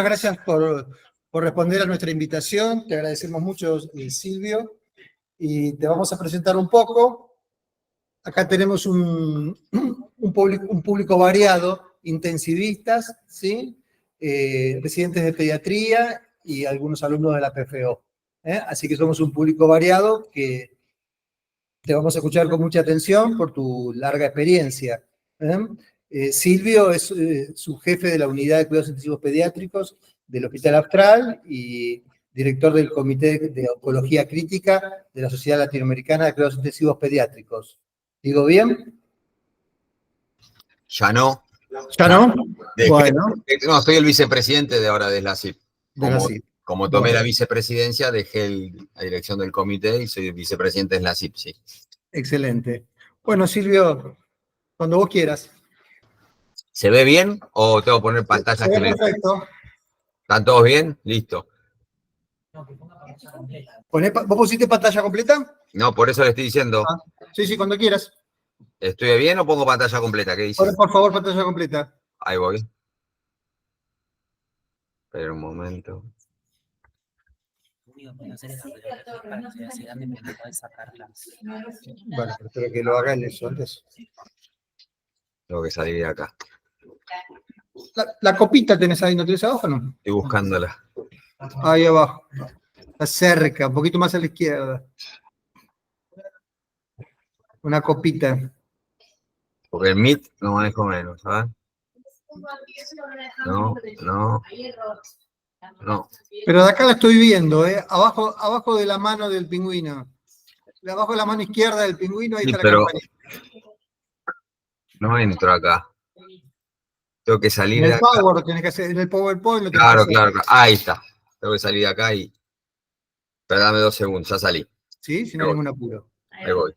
Gracias por responder a nuestra invitación, te agradecemos mucho, Silvio, y te vamos a presentar un poco. Acá tenemos un público variado, intensivistas, ¿sí? Residentes de pediatría y algunos alumnos de la PFO. Así que somos un público variado que te vamos a escuchar con mucha atención por tu larga experiencia. Silvio es subjefe de la Unidad de Cuidados Intensivos Pediátricos del Hospital Austral y director del Comité de Oncología Crítica de la Sociedad Latinoamericana de Cuidados Intensivos Pediátricos. ¿Digo bien? Ya no. ¿Ya no? Bueno. No, soy el vicepresidente de ahora de la CIP. Como tomé la vicepresidencia, dejé la dirección del comité y soy vicepresidente de la CIP, sí. Excelente. Bueno, Silvio, cuando vos quieras. ¿Se ve bien o tengo que poner pantallas? Se ve perfecto. ¿Están todos bien? Listo. ¿Vos pusiste pantalla completa? No, por eso le estoy diciendo. Sí, cuando quieras. ¿Estoy bien o pongo pantalla completa? ¿Qué dice? Por favor, pantalla completa. Ahí voy. Espera un momento. Bueno, espero que lo hagan eso antes. Tengo que salir de acá. La copita tenés ahí, ¿no tenés abajo, no? Estoy buscándola. Ahí abajo. Está cerca, un poquito más a la izquierda. Una copita. Porque el Meet lo manejo menos, ¿sabes? No. Pero de acá la estoy viendo, ¿eh? Abajo de la mano del pingüino. Abajo de la mano izquierda del pingüino, ahí Sí, está la pero campanita. no entro acá. Tengo que salir en de el acá. Power lo tenés que hacer, en el PowerPoint lo tenés Claro, que hacer. claro. Ahí está. Tengo que salir de acá y... Pero dame 2 segundos, ya salí. Sí, si no hay ningún apuro. Ahí voy.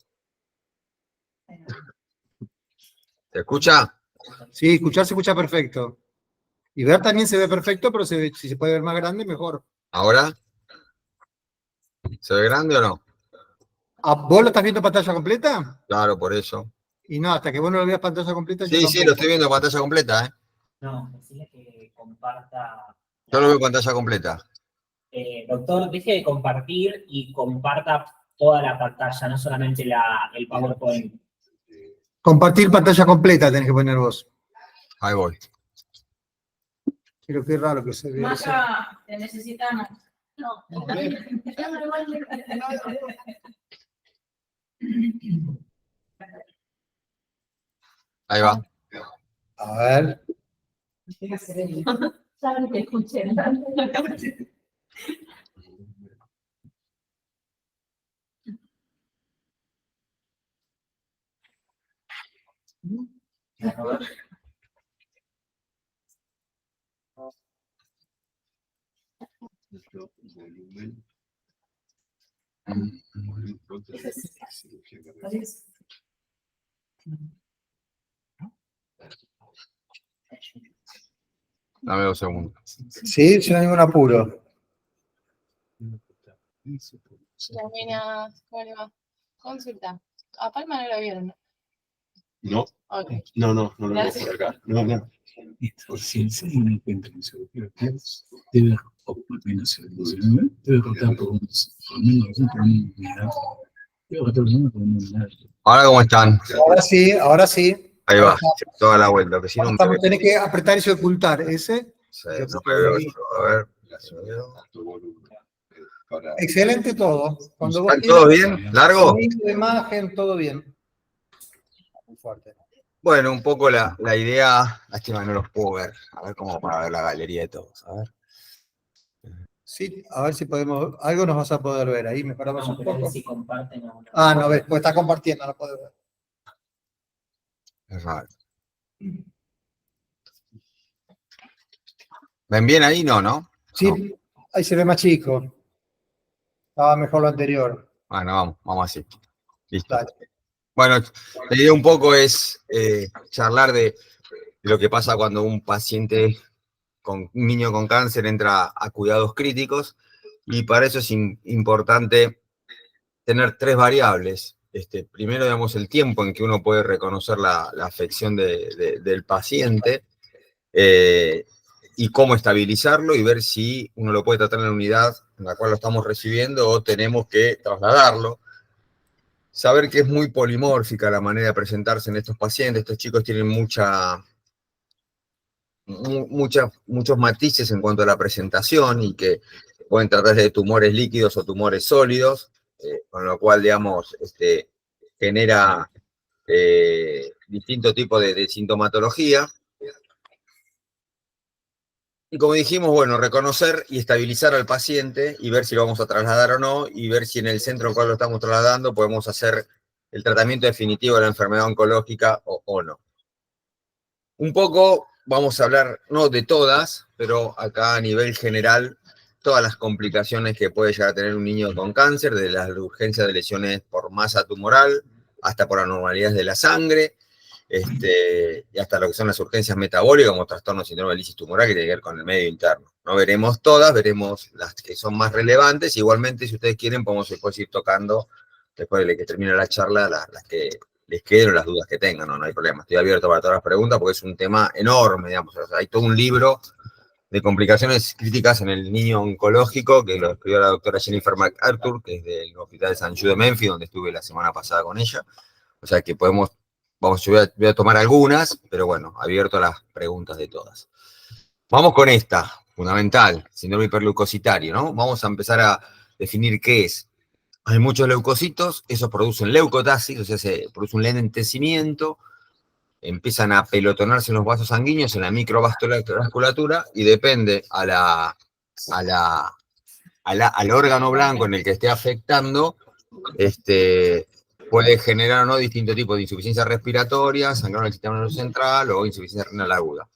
¿Se escucha? Sí, escuchar se escucha perfecto. Y ver también se ve perfecto, pero si se puede ver más grande, mejor. ¿Ahora? ¿Se ve grande o no? ¿Vos lo estás viendo pantalla completa? Claro, por eso. Y no, hasta que vos no lo veas pantalla completa, yo Sí, tampoco. lo estoy viendo pantalla completa, ¿eh? No, decirle que comparta. Yo lo veo pantalla completa. Doctor, deje de compartir y comparta toda la pantalla, no solamente el PowerPoint. Compartir pantalla completa tenés que poner vos. Ahí voy. Pero qué raro que se vea. Maca, te necesitamos. No. Ahí va. A ver. Saben que escuché. Dame 2 segundos. Sí, sin ningún apuro. Buenas, ¿cómo le va? Consulta. A Palma no lo vieron, ¿no? No. Okay. No lo veo por acá. No. Por si se encuentra en su debe menos debe rotar por menos ¿Ahora cómo están? Ahora sí. Ahí va. Toda la vuelta. Que si no me veo. Tenés que apretar eso y ocultar. Ese. Sí, no me veo yo. A ver. Excelente todo. Cuando vos ¿Están todos bien? ¿Largo? sonido, imagen, todo bien. Muy fuerte. Bueno, un poco la idea, lástima no los puedo ver, a ver cómo para ver la galería de todos, a ver. Sí, a ver si podemos, algo nos vas a poder ver, ahí mejoramos un poco. Si comparten o no. No ves, pues está compartiendo, no puede ver. Es raro. ¿Ven bien ahí? No. Sí, No. ahí se ve más chico. Estaba mejor lo anterior. Bueno, vamos así. Listo. Dale. Bueno, la idea un poco es charlar de lo que pasa cuando un paciente, un niño con cáncer entra a cuidados críticos, y para eso es importante tener 3 variables. Primero, digamos, el tiempo en que uno puede reconocer la afección del paciente. y cómo estabilizarlo y ver si uno lo puede tratar en la unidad en la cual lo estamos recibiendo o tenemos que trasladarlo. Saber que es muy polimórfica la manera de presentarse en estos pacientes. Estos chicos tienen muchos matices en cuanto a la presentación y que pueden tratarse de tumores líquidos o tumores sólidos, con lo cual, digamos, genera distintos tipos de sintomatología. Y como dijimos, bueno, reconocer y estabilizar al paciente y ver si lo vamos a trasladar o no, y ver si en el centro al cual lo estamos trasladando podemos hacer el tratamiento definitivo de la enfermedad oncológica o no. Un poco vamos a hablar, no de todas, pero acá a nivel general, todas las complicaciones que puede llegar a tener un niño con cáncer, desde las urgencias de lesiones por masa tumoral, hasta por anormalidades de la sangre, y hasta lo que son las urgencias metabólicas, como trastorno síndrome de lisis tumoral, que tiene que ver con el medio interno. No veremos todas, veremos las que son más relevantes. Igualmente, si ustedes quieren, podemos después ir tocando, después de que termine la charla, las que les queden o las dudas que tengan, no hay problema. Estoy abierto para todas las preguntas porque es un tema enorme, digamos. O sea, hay todo un libro de complicaciones críticas en el niño oncológico que lo escribió la doctora Jennifer MacArthur, que es del Hospital de St. Jude de Memphis, donde estuve la semana pasada con ella. O sea que podemos, yo voy a tomar algunas, pero bueno, abierto a las preguntas de todas. Vamos con esta, fundamental, síndrome hiperleucocitario, ¿no? Vamos a empezar a definir qué es. Hay muchos leucocitos, esos producen leucotasis, o sea, se produce un lentecimiento, empiezan a pelotonarse en los vasos sanguíneos, en la microvasculatura, y depende al órgano blanco en el que esté afectando, puede generar o no distintos tipos de insuficiencia respiratoria, sangrado del sistema nervioso central o insuficiencia renal aguda.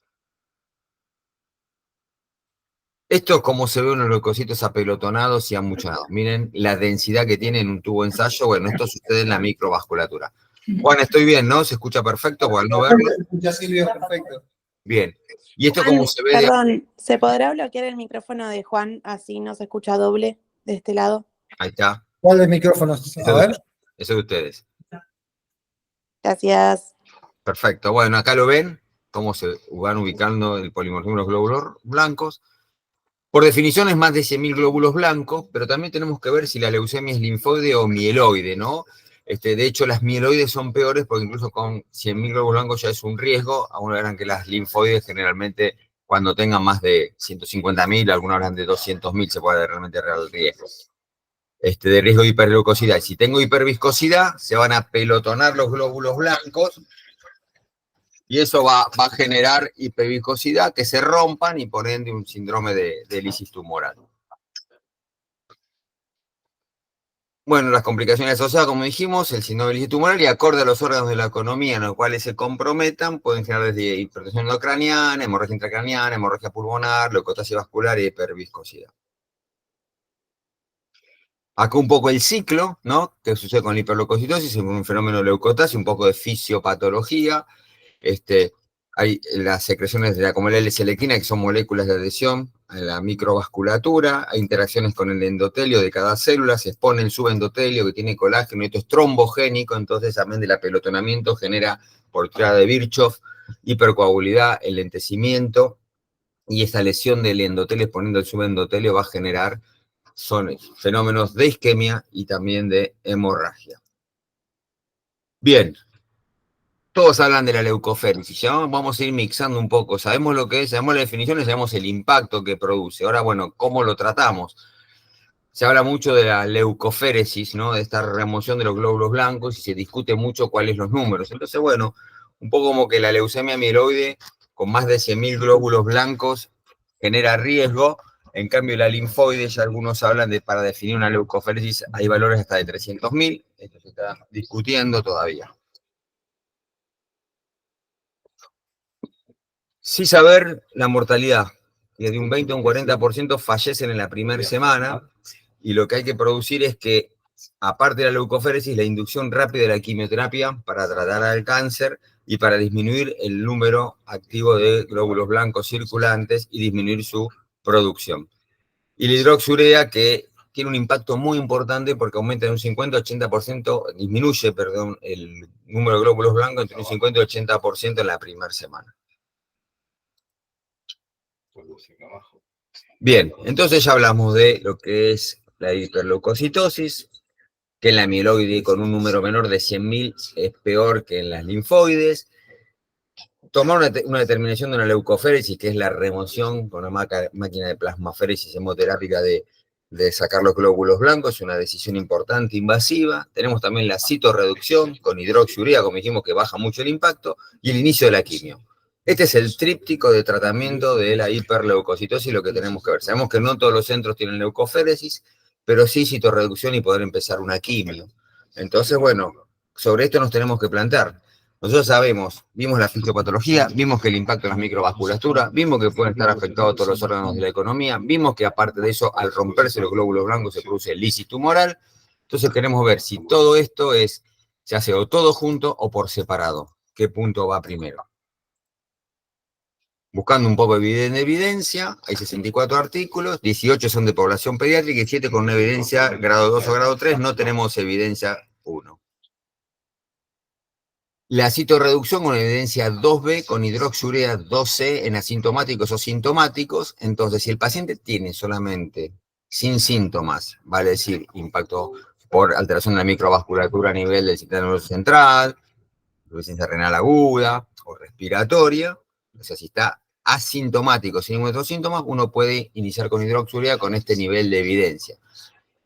Esto es como se ve unos leucocitos apelotonados y amuchonados. Miren la densidad que tiene en un tubo de ensayo. Bueno, esto sucede en la microvasculatura. Juan, estoy bien, ¿no? ¿Se escucha perfecto? ¿Por no verlo? Se escucha, Silvio, perfecto. Bien. Y esto Juan, como se ve... perdón, ¿se podrá bloquear el micrófono de Juan así no se escucha doble de este lado? Ahí está. ¿Cuál de micrófonos? A ver. Eso de ustedes. Gracias. Perfecto. Bueno, acá lo ven, cómo se van ubicando el polimorfismo de los glóbulos blancos. Por definición es más de 100.000 glóbulos blancos, pero también tenemos que ver si la leucemia es linfoide o mieloide, ¿no? De hecho, las mieloides son peores porque incluso con 100.000 glóbulos blancos ya es un riesgo. Algunos verán que las linfoides generalmente cuando tengan más de 150.000, algunos hablan de 200.000, se puede realmente real riesgo. De riesgo de hiperleucosidad. Y si tengo hiperviscosidad, se van a pelotonar los glóbulos blancos y eso va a generar hiperviscosidad, que se rompan y por ende un síndrome de lisis tumoral. Bueno, las complicaciones asociadas, como dijimos, el síndrome de lisis tumoral y acorde a los órganos de la economía en los cuales se comprometan, pueden generar desde hipertensión endocraniana, hemorragia intracraniana, hemorragia pulmonar, leucotasia vascular y hiperviscosidad. Acá un poco el ciclo, ¿no? Que sucede con la hiperleucocitosis, es un fenómeno de leucotasia, un poco de fisiopatología. Hay las secreciones de la como la L-selectina, que son moléculas de adhesión a la microvasculatura, hay interacciones con el endotelio de cada célula, se expone el subendotelio que tiene colágeno, y esto es trombogénico, entonces también del apelotonamiento genera, por tirada de Virchow, hipercoagulidad, el lentecimiento, y esa lesión del endotelio exponiendo el subendotelio va a generar fenómenos de isquemia y también de hemorragia. Bien. Todos hablan de la leucoféresis, ya vamos a ir mixando un poco, sabemos lo que es, sabemos la definición y sabemos el impacto que produce. Ahora, bueno, ¿cómo lo tratamos? Se habla mucho de la leucoféresis, ¿no? De esta remoción de los glóbulos blancos y se discute mucho cuáles los números. Entonces, bueno, un poco como que la leucemia mieloide con más de 100.000 glóbulos blancos genera riesgo, en cambio la linfoide, ya algunos hablan de, para definir una leucoféresis, hay valores hasta de 300.000, esto se está discutiendo todavía. Sí saber la mortalidad, que de un 20 a un 40% fallecen en la primera semana, y lo que hay que producir es que, aparte de la leucoféresis, la inducción rápida de la quimioterapia para tratar al cáncer y para disminuir el número activo de glóbulos blancos circulantes y disminuir su producción. Y la hidroxiurea, que tiene un impacto muy importante porque aumenta en un 50-80%, disminuye, perdón, el número de glóbulos blancos entre un 50 y 80% en la primera semana. Bien, entonces ya hablamos de lo que es la hiperleucocitosis, que en la amiloide con un número menor de 100.000 es peor que en las linfoides. Tomar una determinación de una leucoféresis, que es la remoción con una máquina de plasmaféresis hemoterápica de sacar los glóbulos blancos, es una decisión importante, invasiva. Tenemos también la citorreducción con hidroxiurea, como dijimos, que baja mucho el impacto, y el inicio de la quimio. Este es el tríptico de tratamiento de la hiperleucocitosis, lo que tenemos que ver. Sabemos que no todos los centros tienen leucoféresis, pero sí citorreducción y poder empezar una quimio. Entonces, bueno, sobre esto nos tenemos que plantear. Nosotros sabemos, vimos la fisiopatología, vimos que el impacto en las microvasculaturas, vimos que pueden estar afectados todos los órganos de la economía, vimos que aparte de eso, al romperse los glóbulos blancos se produce lisis tumoral. Entonces queremos ver si todo esto se hace o todo junto o por separado. ¿Qué punto va primero? Buscando un poco de evidencia, hay 64 artículos, 18 son de población pediátrica y 7 con una evidencia grado 2 o grado 3, no tenemos evidencia 1. La citorreducción con evidencia 2B con hidroxiurea 2C en asintomáticos o sintomáticos. Entonces, si el paciente tiene solamente sin síntomas, vale decir, impacto por alteración de la microvasculatura a nivel del sistema nervioso central, insuficiencia renal aguda o respiratoria, o sea, si está asintomático sin ningún otro síntoma, uno puede iniciar con hidroxiurea con este nivel de evidencia.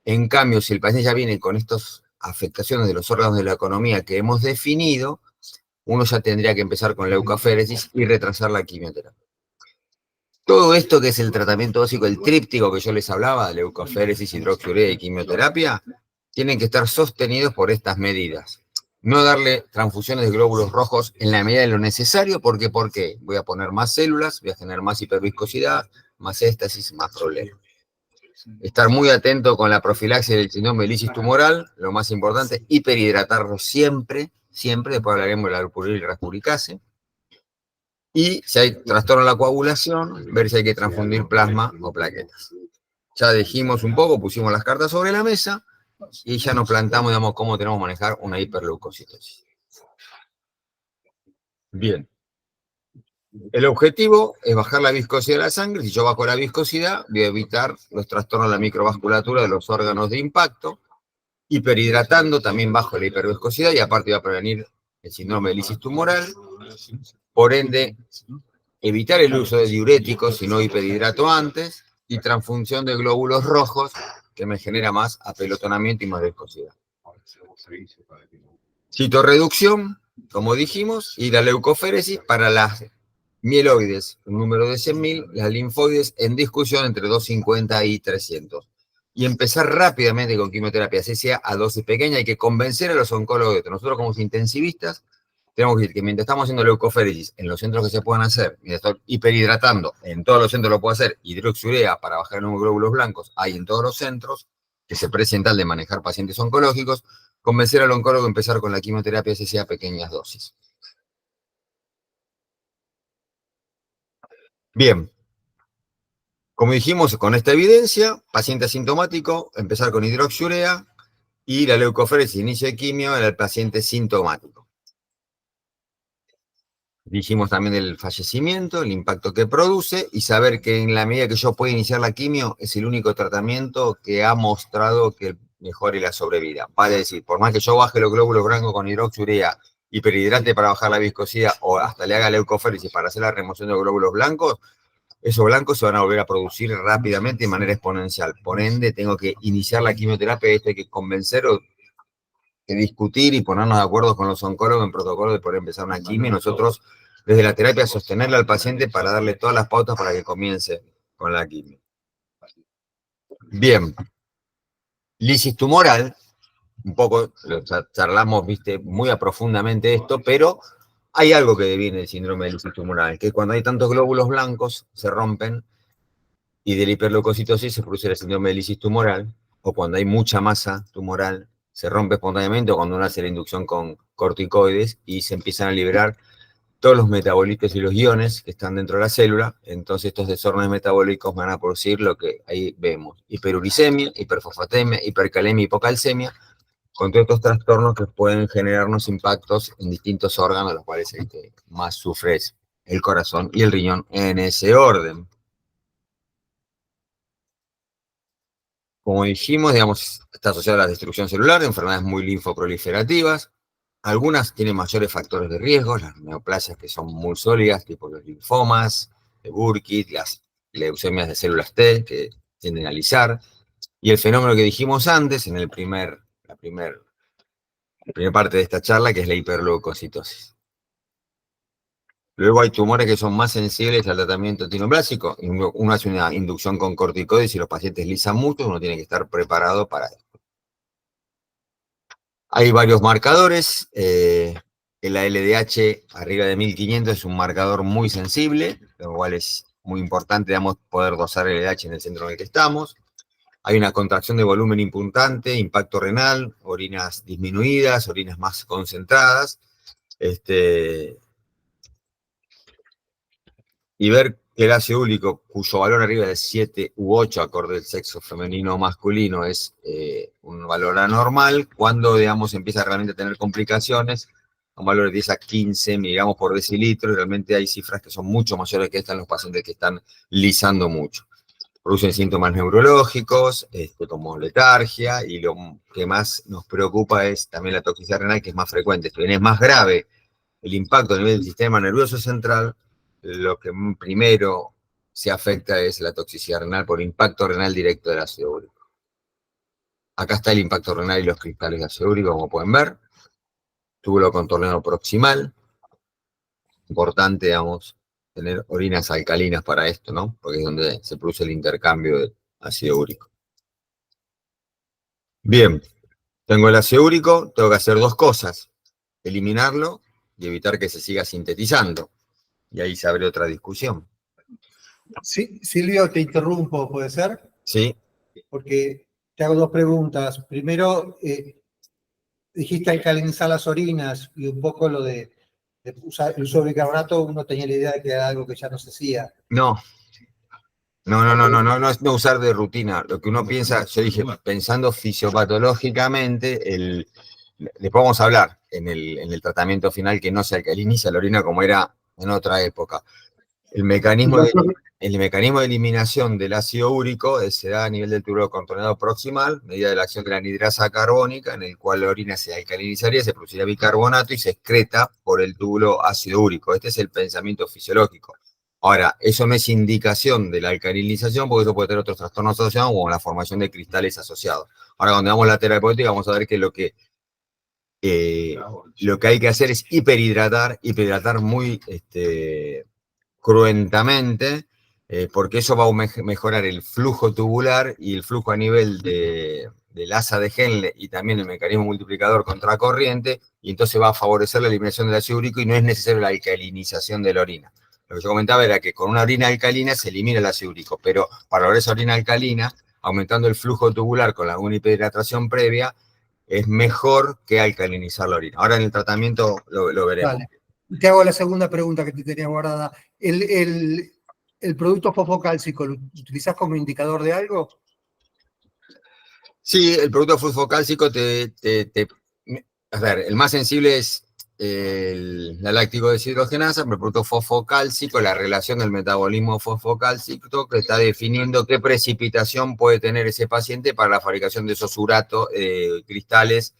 En cambio, si el paciente ya viene con estas afectaciones de los órganos de la economía que hemos definido, uno ya tendría que empezar con leucoféresis y retrasar la quimioterapia. Todo esto que es el tratamiento básico, el tríptico que yo les hablaba, leucoféresis, hidroxiurea y quimioterapia, tienen que estar sostenidos por estas medidas. No darle transfusiones de glóbulos rojos en la medida de lo necesario, porque ¿por qué? Voy a poner más células, voy a generar más hiperviscosidad, más éstasis, más problemas. Estar muy atento con la profilaxis del síndrome de lisis tumoral, lo más importante, hiperhidratarlo siempre, después hablaremos de la albupuryl y rasburicase. Y si hay trastorno de la coagulación, ver si hay que transfundir plasma o plaquetas. Ya dijimos un poco, pusimos las cartas sobre la mesa y ya nos plantamos, digamos, cómo tenemos que manejar una hiperleucocitosis. Bien. El objetivo es bajar la viscosidad de la sangre. Si yo bajo la viscosidad, voy a evitar los trastornos de la microvasculatura de los órganos de impacto. Hiperhidratando, también bajo la hiperviscosidad y aparte va a prevenir el síndrome de lisis tumoral. Por ende, evitar el uso de diuréticos si no hiperhidrato antes y transfunción de glóbulos rojos que me genera más apelotonamiento y más viscosidad. Citorreducción, como dijimos, y la leucoféresis para las mieloides, un número de 100.000, las linfoides en discusión entre 250 y 300. Y empezar rápidamente con quimioterapia, así sea a dosis pequeña, hay que convencer a los oncólogos de esto. Nosotros como intensivistas tenemos que decir que mientras estamos haciendo leucoféresis en los centros que se puedan hacer, mientras estoy hiperhidratando, en todos los centros lo puedo hacer, hidroxiurea para bajar los glóbulos blancos, hay en todos los centros que se presentan de manejar pacientes oncológicos, convencer al oncólogo de empezar con la quimioterapia, así sea a pequeñas dosis. Bien, como dijimos, con esta evidencia, paciente asintomático, empezar con hidroxiurea y la leucoféresis, inicio de quimio en el paciente sintomático. Dijimos también el fallecimiento, el impacto que produce y saber que en la medida que yo pueda iniciar la quimio es el único tratamiento que ha mostrado que mejore la sobrevida. Vale decir, por más que yo baje los glóbulos blancos con hidroxiurea, hiperhidrate para bajar la viscosidad o hasta le haga leucoféresis para hacer la remoción de los glóbulos blancos, esos blancos se van a volver a producir rápidamente de manera exponencial. Por ende, tengo que iniciar la quimioterapia y esto hay que convencer o que discutir y ponernos de acuerdo con los oncólogos en protocolo de poder empezar una quimio y nosotros desde la terapia sostenerle al paciente para darle todas las pautas para que comience con la quimio. Bien. Lisis tumoral, un poco charlamos, viste, muy a profundamente esto, pero hay algo que deviene del síndrome de lisis tumoral, que cuando hay tantos glóbulos blancos se rompen y de la hiperleucocitosis se produce el síndrome de lisis tumoral, o cuando hay mucha masa tumoral se rompe espontáneamente o cuando uno hace la inducción con corticoides y se empiezan a liberar todos los metabolitos y los iones que están dentro de la célula. Entonces estos desórdenes metabólicos van a producir lo que ahí vemos: hiperuricemia, hiperfosfatemia, hipercalemia, hipocalcemia, con todos estos trastornos que pueden generarnos impactos en distintos órganos, los cuales el que más sufre es el corazón y el riñón en ese orden. como dijimos, digamos, está asociado a la destrucción celular, de enfermedades muy linfoproliferativas. Algunas tienen mayores factores de riesgo, las neoplasias que son muy sólidas, tipo los linfomas, de Burkitt, las leucemias de células T, que tienden a lisar. Y el fenómeno que dijimos antes, en la primera parte de esta charla, que es la hiperleucocitosis. Luego hay tumores que son más sensibles al tratamiento antineoplásico. Uno hace una inducción con corticoides y los pacientes lisan mucho, uno tiene que estar preparado para esto. Hay varios marcadores. El LDH arriba de 1500 es un marcador muy sensible, lo cual es muy importante, digamos, poder dosar el LDH en el centro en el que estamos. Hay una contracción de volumen importante, impacto renal, orinas disminuidas, orinas más concentradas. Y ver que el ácido úrico, cuyo valor arriba de 7 u 8, acorde al sexo femenino o masculino, es un valor anormal, cuando, digamos, empieza realmente a tener complicaciones, un valor de 10 a 15 miligramos por decilitro, y realmente hay cifras que son mucho mayores que estas en los pacientes que están lisando mucho. Producen síntomas neurológicos, como letargia, y lo que más nos preocupa es también la toxicidad renal, que es más frecuente. Si bien es más grave el impacto a nivel del sistema nervioso central, lo que primero se afecta es la toxicidad renal por impacto renal directo del ácido úrico. Acá está el impacto renal y los cristales de ácido úrico, como pueden ver. Túbulo contorneado proximal. Importante, digamos, tener orinas alcalinas para esto, ¿no? Porque es donde se produce el intercambio de ácido úrico. Bien, tengo el ácido úrico, tengo que hacer dos cosas. Eliminarlo y evitar que se siga sintetizando. Y ahí se abre otra discusión. Sí, Silvio, te interrumpo, ¿puede ser? Sí. Porque te hago dos preguntas. Primero, dijiste alcalinizar las orinas y un poco lo de usar el uso de bicarbonato, uno tenía la idea de que era algo que ya no se hacía. No es no usar de rutina. Lo que uno piensa, yo dije, pensando fisiopatológicamente, después vamos a hablar en el tratamiento final que no se alcaliniza la orina como era en otra época. El mecanismo de eliminación del ácido úrico se da a nivel del túbulo contorneado proximal, medida de la acción de la anhidrasa carbónica, en el cual la orina se alcalinizaría, se produciría bicarbonato y se excreta por el túbulo ácido úrico. Este es el pensamiento fisiológico. Ahora, eso no es indicación de la alcalinización, porque eso puede tener otros trastornos asociados, como la formación de cristales asociados. Ahora, cuando veamos la terapéutica, vamos a ver que lo que hay que hacer es hiperhidratar muy cruentamente, porque eso va a mejorar el flujo tubular y el flujo a nivel del asa de Henle y también el mecanismo multiplicador contracorriente, y entonces va a favorecer la eliminación del ácido úrico y no es necesario la alcalinización de la orina. Lo que yo comentaba era que con una orina alcalina se elimina el ácido úrico, pero para lograr esa orina alcalina, aumentando el flujo tubular con alguna hiperhidratación previa, es mejor que alcalinizar la orina. Ahora en el tratamiento lo veremos. Vale. Te hago la segunda pregunta que te tenía guardada. ¿El producto fosfocálcico lo utilizás como indicador de algo? Sí, el producto fosfocálcico a ver, el más sensible es la láctico deshidrogenasa, pero el producto fosfocálcico, la relación del metabolismo fosfocálcico que está definiendo qué precipitación puede tener ese paciente para la fabricación de esos uratos, cristales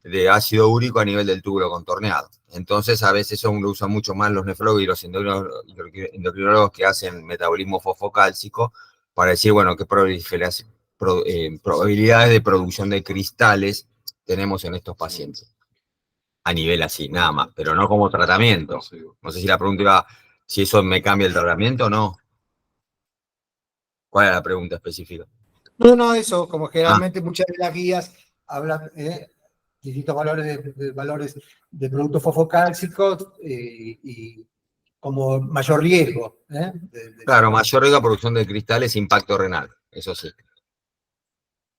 de ácido úrico a nivel del túbulo contorneado. Entonces, a veces eso lo usan mucho más los nefrólogos y los endocrinólogos que hacen metabolismo fosfocálcico para decir, bueno, qué probabilidades de producción de cristales tenemos en estos pacientes. A nivel así, nada más, pero no como tratamiento. No sé si la pregunta iba, si eso me cambia el tratamiento o no. ¿Cuál era la pregunta específica? No, eso, como generalmente muchas de las guías hablan distintos valores de productos fosfocálcicos y como mayor riesgo. Claro, mayor riesgo de producción de cristales, impacto renal, eso sí.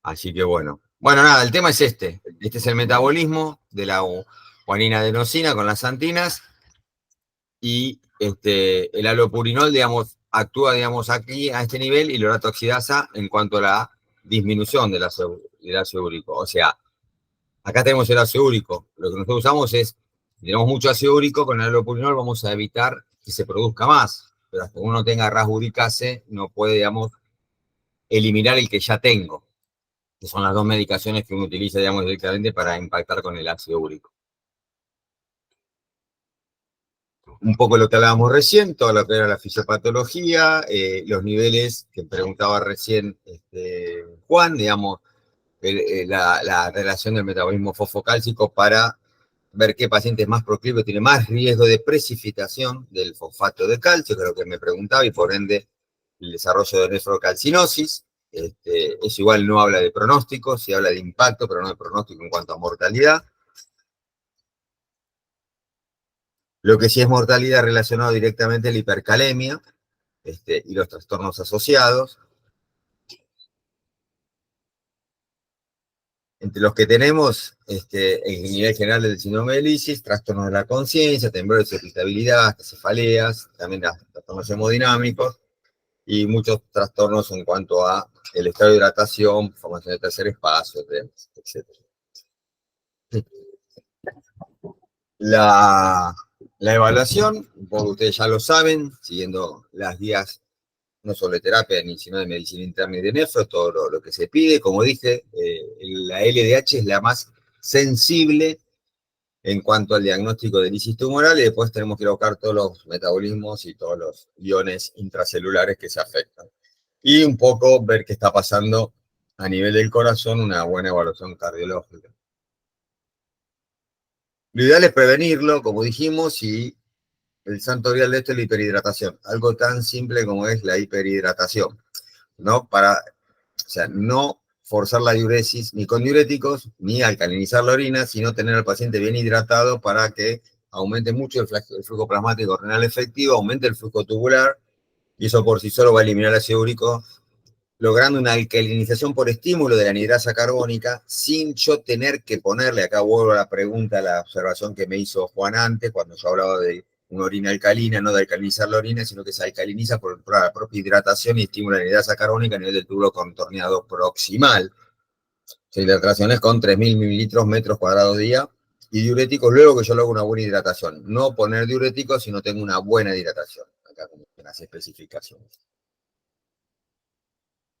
Así que bueno. Bueno, nada, el tema es este. Este es el metabolismo de la guanina-adenosina con las antinas y el allopurinol, digamos, actúa, digamos, aquí a este nivel y la oratoxidasa en cuanto a la disminución del ácido úrico. O sea, acá tenemos el ácido úrico. Lo que nosotros usamos es, si tenemos mucho ácido úrico, con el allopurinol vamos a evitar que se produzca más. Pero hasta que uno tenga RAS uricase, no puede, digamos, eliminar el que ya tengo. que son las dos medicaciones que uno utiliza, digamos, directamente para impactar con el ácido úrico. Un poco lo que hablábamos recién, todo lo que era la fisiopatología, los niveles que preguntaba recién Juan, digamos, la relación del metabolismo fosfocálcico para ver qué paciente es más proclive, tiene más riesgo de precipitación del fosfato de calcio, que es lo que me preguntaba, y por ende el desarrollo de nefrocalcinosis. Eso igual no habla de pronóstico, sí habla de impacto, pero no de pronóstico en cuanto a mortalidad. Lo que sí es mortalidad relacionado directamente a la hipercalemia y los trastornos asociados. Entre los que tenemos, en nivel general del síndrome de lisis, trastornos de la conciencia, temblores de irritabilidad, cefaleas, también trastornos hemodinámicos, y muchos trastornos en cuanto a el estado de hidratación, formación de tercer espacio, etc. La evaluación, un poco ustedes ya lo saben, siguiendo las guías no solo de terapia, sino de medicina interna y de nefro, todo lo que se pide. Como dije, la LDH es la más sensible en cuanto al diagnóstico de lisis tumoral, y después tenemos que ir a buscar todos los metabolismos y todos los iones intracelulares que se afectan. Y un poco ver qué está pasando a nivel del corazón, una buena evaluación cardiológica. Lo ideal es prevenirlo, como dijimos, y el santo grial de esto es la hiperhidratación. Algo tan simple como es la hiperhidratación, ¿no? O sea, no forzar la diuresis ni con diuréticos, ni alcalinizar la orina, sino tener al paciente bien hidratado para que aumente mucho el flujo plasmático renal efectivo, aumente el flujo tubular, y eso por sí solo va a eliminar el ácido úrico, logrando una alcalinización por estímulo de la anhidrasa carbónica, sin yo tener que ponerle, acá vuelvo a la pregunta, a la observación que me hizo Juan antes, cuando yo hablaba de una orina alcalina, no de alcalinizar la orina, sino que se alcaliniza por la propia hidratación y estimula la anhidrasa carbónica a nivel del túbulo contorneado proximal. La hidratación es con 3.000 mililitros metros cuadrados día, y diuréticos luego que yo logro una buena hidratación. No poner diuréticos si no tengo una buena hidratación. Acá con las especificaciones.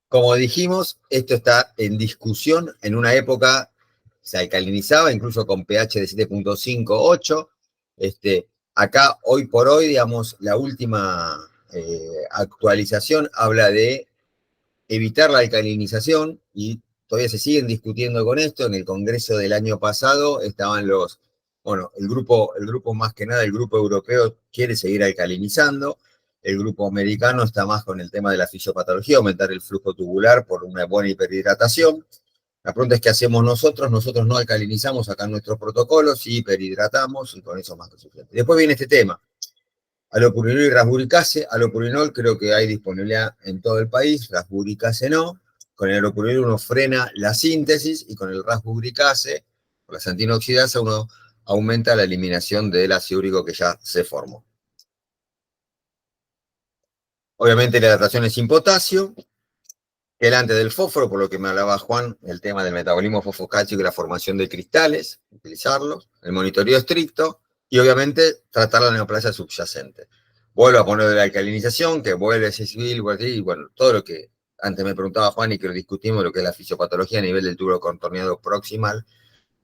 Como dijimos, esto está en discusión. En una época se alcalinizaba, incluso con pH de 7.5-8. Acá, hoy por hoy, digamos, la última actualización habla de evitar la alcalinización, y todavía se siguen discutiendo con esto. En el congreso del año pasado estaban el grupo más que nada, el grupo europeo quiere seguir alcalinizando. El grupo americano está más con el tema de la fisiopatología, aumentar el flujo tubular por una buena hiperhidratación. La pregunta es, ¿qué hacemos nosotros? Nosotros no alcalinizamos acá en nuestros protocolos, y hiperhidratamos, y con eso más que suficiente. Después viene este tema. Alopurinol y rasburicase. Alopurinol creo que hay disponibilidad en todo el país, rasburicase no. Con el alopurinol uno frena la síntesis, y con el rasburicase, con la santina oxidasa, uno aumenta la eliminación del ácido úrico que ya se formó. Obviamente la hidratación es sin potasio, delante del fósforo, por lo que me hablaba Juan, el tema del metabolismo fosfocálcico y la formación de cristales, utilizarlos, el monitoreo estricto, y obviamente tratar la neoplasia subyacente. Vuelvo a poner de la alcalinización, que vuelve ese civil, y bueno, todo lo que antes me preguntaba Juan y que lo discutimos, lo que es la fisiopatología a nivel del túbulo contorneado proximal,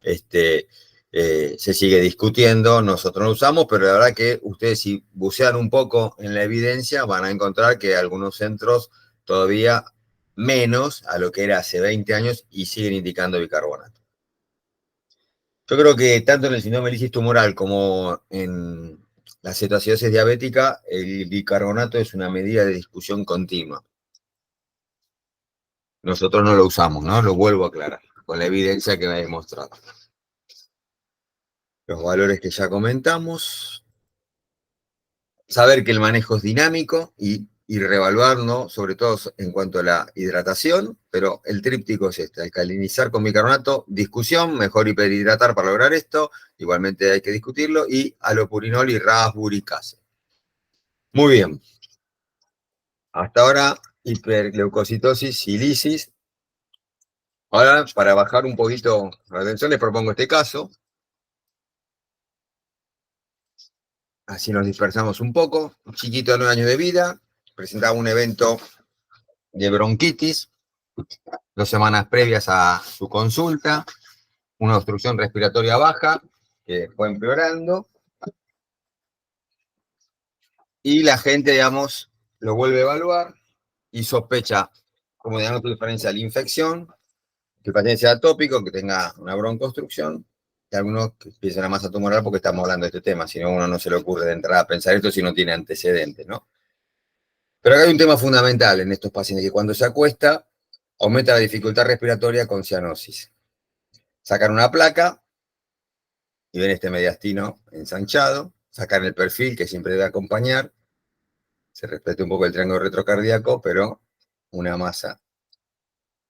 se sigue discutiendo, nosotros lo usamos, pero la verdad que ustedes, si bucean un poco en la evidencia, van a encontrar que algunos centros todavía menos a lo que era hace 20 años y siguen indicando bicarbonato. Yo creo que tanto en el síndrome de lisis tumoral como en la cetoacidosis diabética, el bicarbonato es una medida de discusión continua. Nosotros no lo usamos, ¿no? Lo vuelvo a aclarar, con la evidencia que me ha demostrado. Los valores que ya comentamos. Saber que el manejo es dinámico y reevaluarlo, sobre todo en cuanto a la hidratación, pero el tríptico es este: alcalinizar con bicarbonato, discusión, mejor hiperhidratar para lograr esto, igualmente hay que discutirlo, y alopurinol y rasburicase. Muy bien. Hasta ahora, hiperleucocitosis y lisis. Ahora, para bajar un poquito la tensión, les propongo este caso. Así nos dispersamos un poco. Un chiquito de 9 años de vida, presentaba un evento de bronquitis, 2 semanas previas a su consulta, una obstrucción respiratoria baja, que fue empeorando, y la gente, digamos, lo vuelve a evaluar y sospecha como diagnóstico diferencial la infección, que el paciente sea atópico, que tenga una broncoobstrucción, y algunos que piensan a masa tumoral porque estamos hablando de este tema, si no, a uno no se le ocurre de entrada pensar esto si no tiene antecedentes, ¿no? Pero acá hay un tema fundamental en estos pacientes, que cuando se acuesta, aumenta la dificultad respiratoria con cianosis. Sacan una placa y ven este mediastino ensanchado, sacan el perfil que siempre debe acompañar, se respeta un poco el triángulo retrocardíaco, pero una masa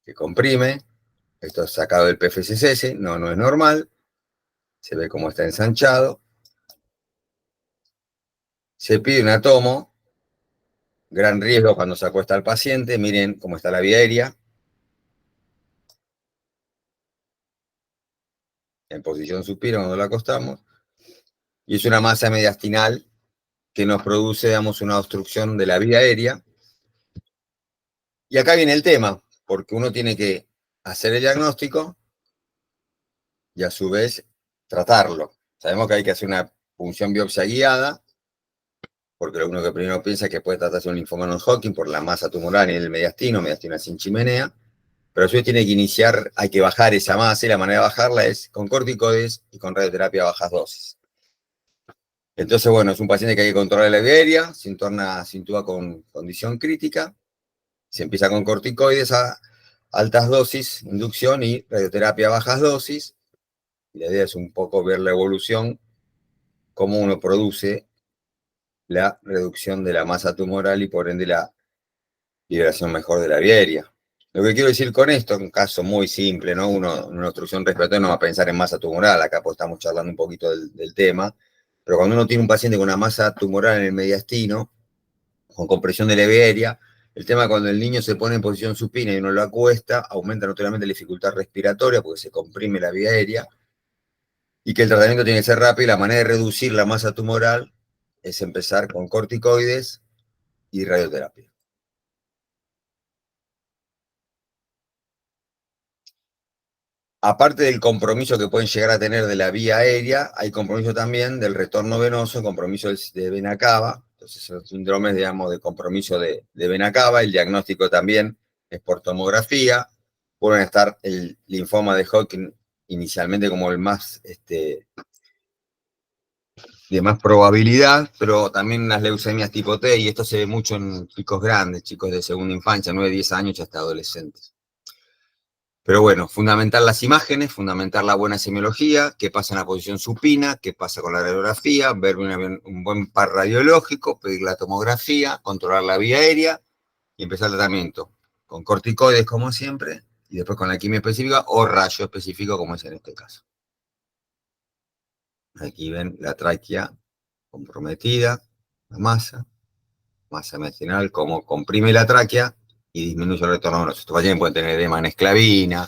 que comprime, esto es sacado del PFSS, no es normal, se ve cómo está ensanchado, se pide una tomo, gran riesgo cuando se acuesta al paciente, miren cómo está la vía aérea, en posición supina cuando la acostamos, y es una masa mediastinal que nos produce, digamos, una obstrucción de la vía aérea. Y acá viene el tema, porque uno tiene que hacer el diagnóstico y a su vez tratarlo. Sabemos que hay que hacer una punción biopsia guiada, porque lo uno que primero piensa es que puede tratarse un linfoma non-Hodgkin por la masa tumoral y el mediastino sin chimenea, pero a su vez tiene que iniciar, hay que bajar esa masa, y la manera de bajarla es con corticoides y con radioterapia a bajas dosis. Entonces, bueno, es un paciente que hay que controlar la vía aérea, se intúa con condición crítica, se empieza con corticoides a altas dosis, inducción, y radioterapia a bajas dosis. Y la idea es un poco ver la evolución, cómo uno produce la reducción de la masa tumoral y por ende la liberación mejor de la vía aérea. Lo que quiero decir con esto, un caso muy simple, ¿no? Uno en una obstrucción respiratoria no va a pensar en masa tumoral, acá pues estamos charlando un poquito del tema, pero cuando uno tiene un paciente con una masa tumoral en el mediastino, con compresión de la vía aérea, el tema cuando el niño se pone en posición supina y uno lo acuesta, aumenta notoriamente la dificultad respiratoria porque se comprime la vía aérea, y que el tratamiento tiene que ser rápido, y la manera de reducir la masa tumoral es empezar con corticoides y radioterapia. Aparte del compromiso que pueden llegar a tener de la vía aérea, hay compromiso también del retorno venoso, compromiso de vena cava. Entonces, son síndromes, digamos, de compromiso de vena cava. El diagnóstico también es por tomografía. Pueden estar el linfoma de Hodgkin inicialmente como el más, de más probabilidad, pero también las leucemias tipo T, y esto se ve mucho en chicos grandes, chicos de segunda infancia, 9, 10 años, hasta adolescentes. Pero bueno, fundamental las imágenes, fundamental la buena semiología, qué pasa en la posición supina, qué pasa con la radiografía, ver un buen par radiológico, pedir la tomografía, controlar la vía aérea y empezar el tratamiento con corticoides como siempre, y después con la quimio específica o rayo específico como es en este caso. Aquí ven la tráquea comprometida, la masa mediastinal, cómo comprime la tráquea y disminuye el retorno venoso. Estos pacientes pueden tener edema en esclavina,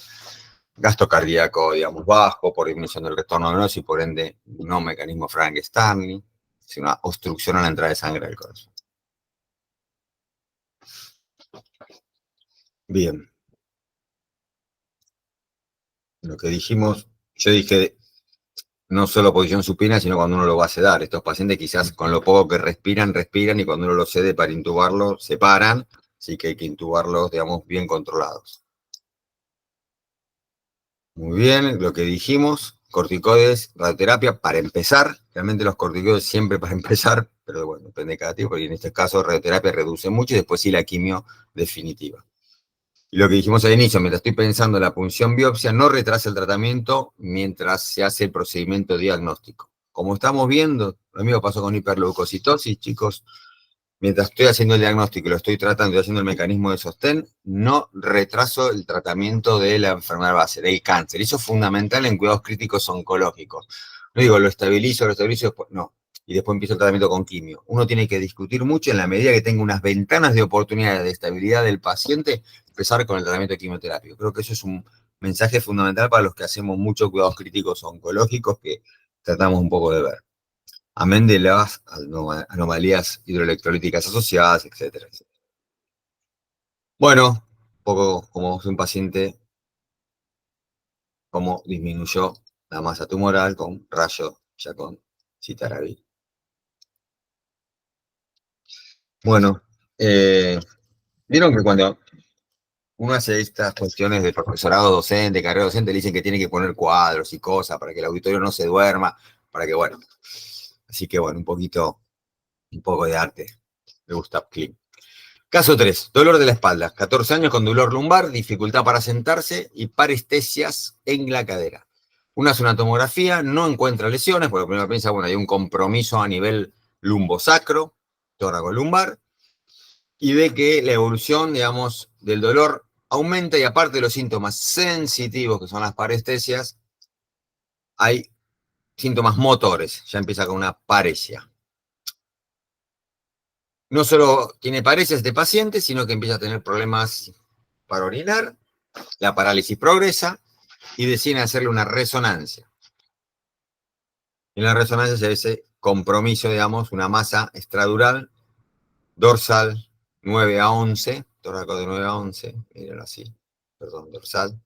gasto cardíaco, digamos, bajo por disminución del retorno venoso y por ende no mecanismo Frank-Starling, sino una obstrucción a la entrada de sangre del corazón. Bien. Lo que dijimos, yo dije no solo posición supina, sino cuando uno lo va a sedar. Estos pacientes quizás con lo poco que respiran, y cuando uno lo cede para intubarlo, se paran, así que hay que intubarlos, digamos, bien controlados. Muy bien, lo que dijimos, corticoides, radioterapia, para empezar, realmente los corticoides siempre para empezar, pero bueno, depende de cada tipo, y en este caso radioterapia reduce mucho, y después sí la quimio definitiva. Y lo que dijimos al inicio, mientras estoy pensando en la punción biopsia, no retrasa el tratamiento mientras se hace el procedimiento diagnóstico. Como estamos viendo, lo mismo pasó con hiperleucocitosis, chicos, mientras estoy haciendo el diagnóstico y lo estoy tratando y haciendo el mecanismo de sostén, no retraso el tratamiento de la enfermedad base, del cáncer. Eso es fundamental en cuidados críticos oncológicos. No digo, lo estabilizo, después, no. Y después empiezo el tratamiento con quimio. Uno tiene que discutir mucho en la medida que tenga unas ventanas de oportunidad de estabilidad del paciente, empezar con el tratamiento de quimioterapia. Creo que eso es un mensaje fundamental para los que hacemos muchos cuidados críticos oncológicos que tratamos un poco de ver. Amén de las anomalías hidroelectrolíticas asociadas, etcétera, etcétera. Bueno, un poco como vemos un paciente cómo disminuyó la masa tumoral con rayo ya con citarabina. Bueno, vieron que cuando uno hace estas cuestiones de profesorado docente, carrera docente, le dicen que tiene que poner cuadros y cosas para que el auditorio no se duerma, para que, bueno. Así que, bueno, un poco de arte de Gustav Klimt. Caso 3, dolor de la espalda. 14 años con dolor lumbar, dificultad para sentarse y parestesias en la cadera. Una hace una tomografía, no encuentra lesiones, porque primero piensa, bueno, hay un compromiso a nivel lumbosacro, tóraco lumbar, y ve que la evolución, digamos, del dolor aumenta y aparte de los síntomas sensitivos, que son las parestesias, hay síntomas motores, ya empieza con una paresia. No solo tiene parecias este paciente, sino que empieza a tener problemas para orinar, la parálisis progresa y deciden hacerle una resonancia. En la resonancia se ve ese compromiso, digamos, una masa extradural, dorsal 9 a 11, tóraco de 9 a 11, mírenlo así, perdón, dorsal,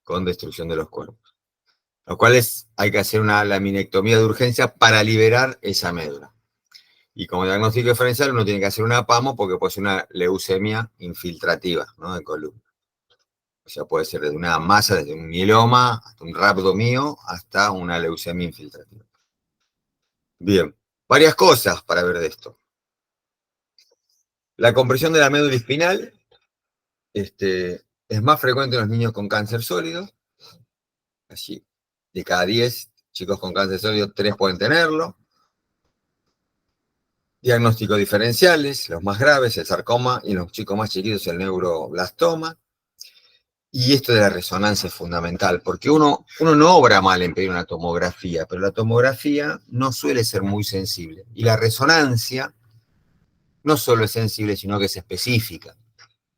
con destrucción de los cuerpos. Lo cual hay que hacer una laminectomía de urgencia para liberar esa médula. Y como diagnóstico diferencial uno tiene que hacer una PAMO porque puede ser una leucemia infiltrativa, ¿no? De columna. O sea, puede ser desde una masa, desde un mieloma, hasta un rhabdomio, hasta una leucemia infiltrativa. Bien, varias cosas para ver de esto. La compresión de la médula espinal es más frecuente en los niños con cáncer sólido. Así, de cada 10 chicos con cáncer sólido, 3 pueden tenerlo. Diagnósticos diferenciales, los más graves, el sarcoma, y en los chicos más chiquitos el neuroblastoma. Y esto de la resonancia es fundamental, porque uno no obra mal en pedir una tomografía, pero la tomografía no suele ser muy sensible. Y la resonancia no solo es sensible, sino que es específica.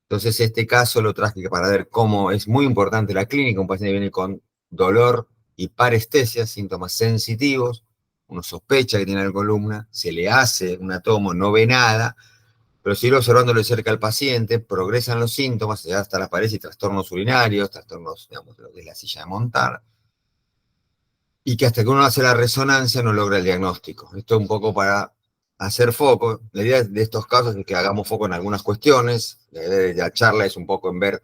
Entonces, este caso lo traje para ver cómo es muy importante la clínica. Un paciente viene con dolor y parestesia, síntomas sensitivos. Uno sospecha que tiene la columna, se le hace una tomo, no ve nada, pero sigue observándolo de cerca al paciente, progresan los síntomas, se llega hasta la pared y trastornos urinarios, trastornos, digamos, de la silla de montar, y que hasta que uno hace la resonancia no logra el diagnóstico. Esto es un poco para hacer foco. La idea de estos casos es que hagamos foco en algunas cuestiones. La idea de la charla es un poco en ver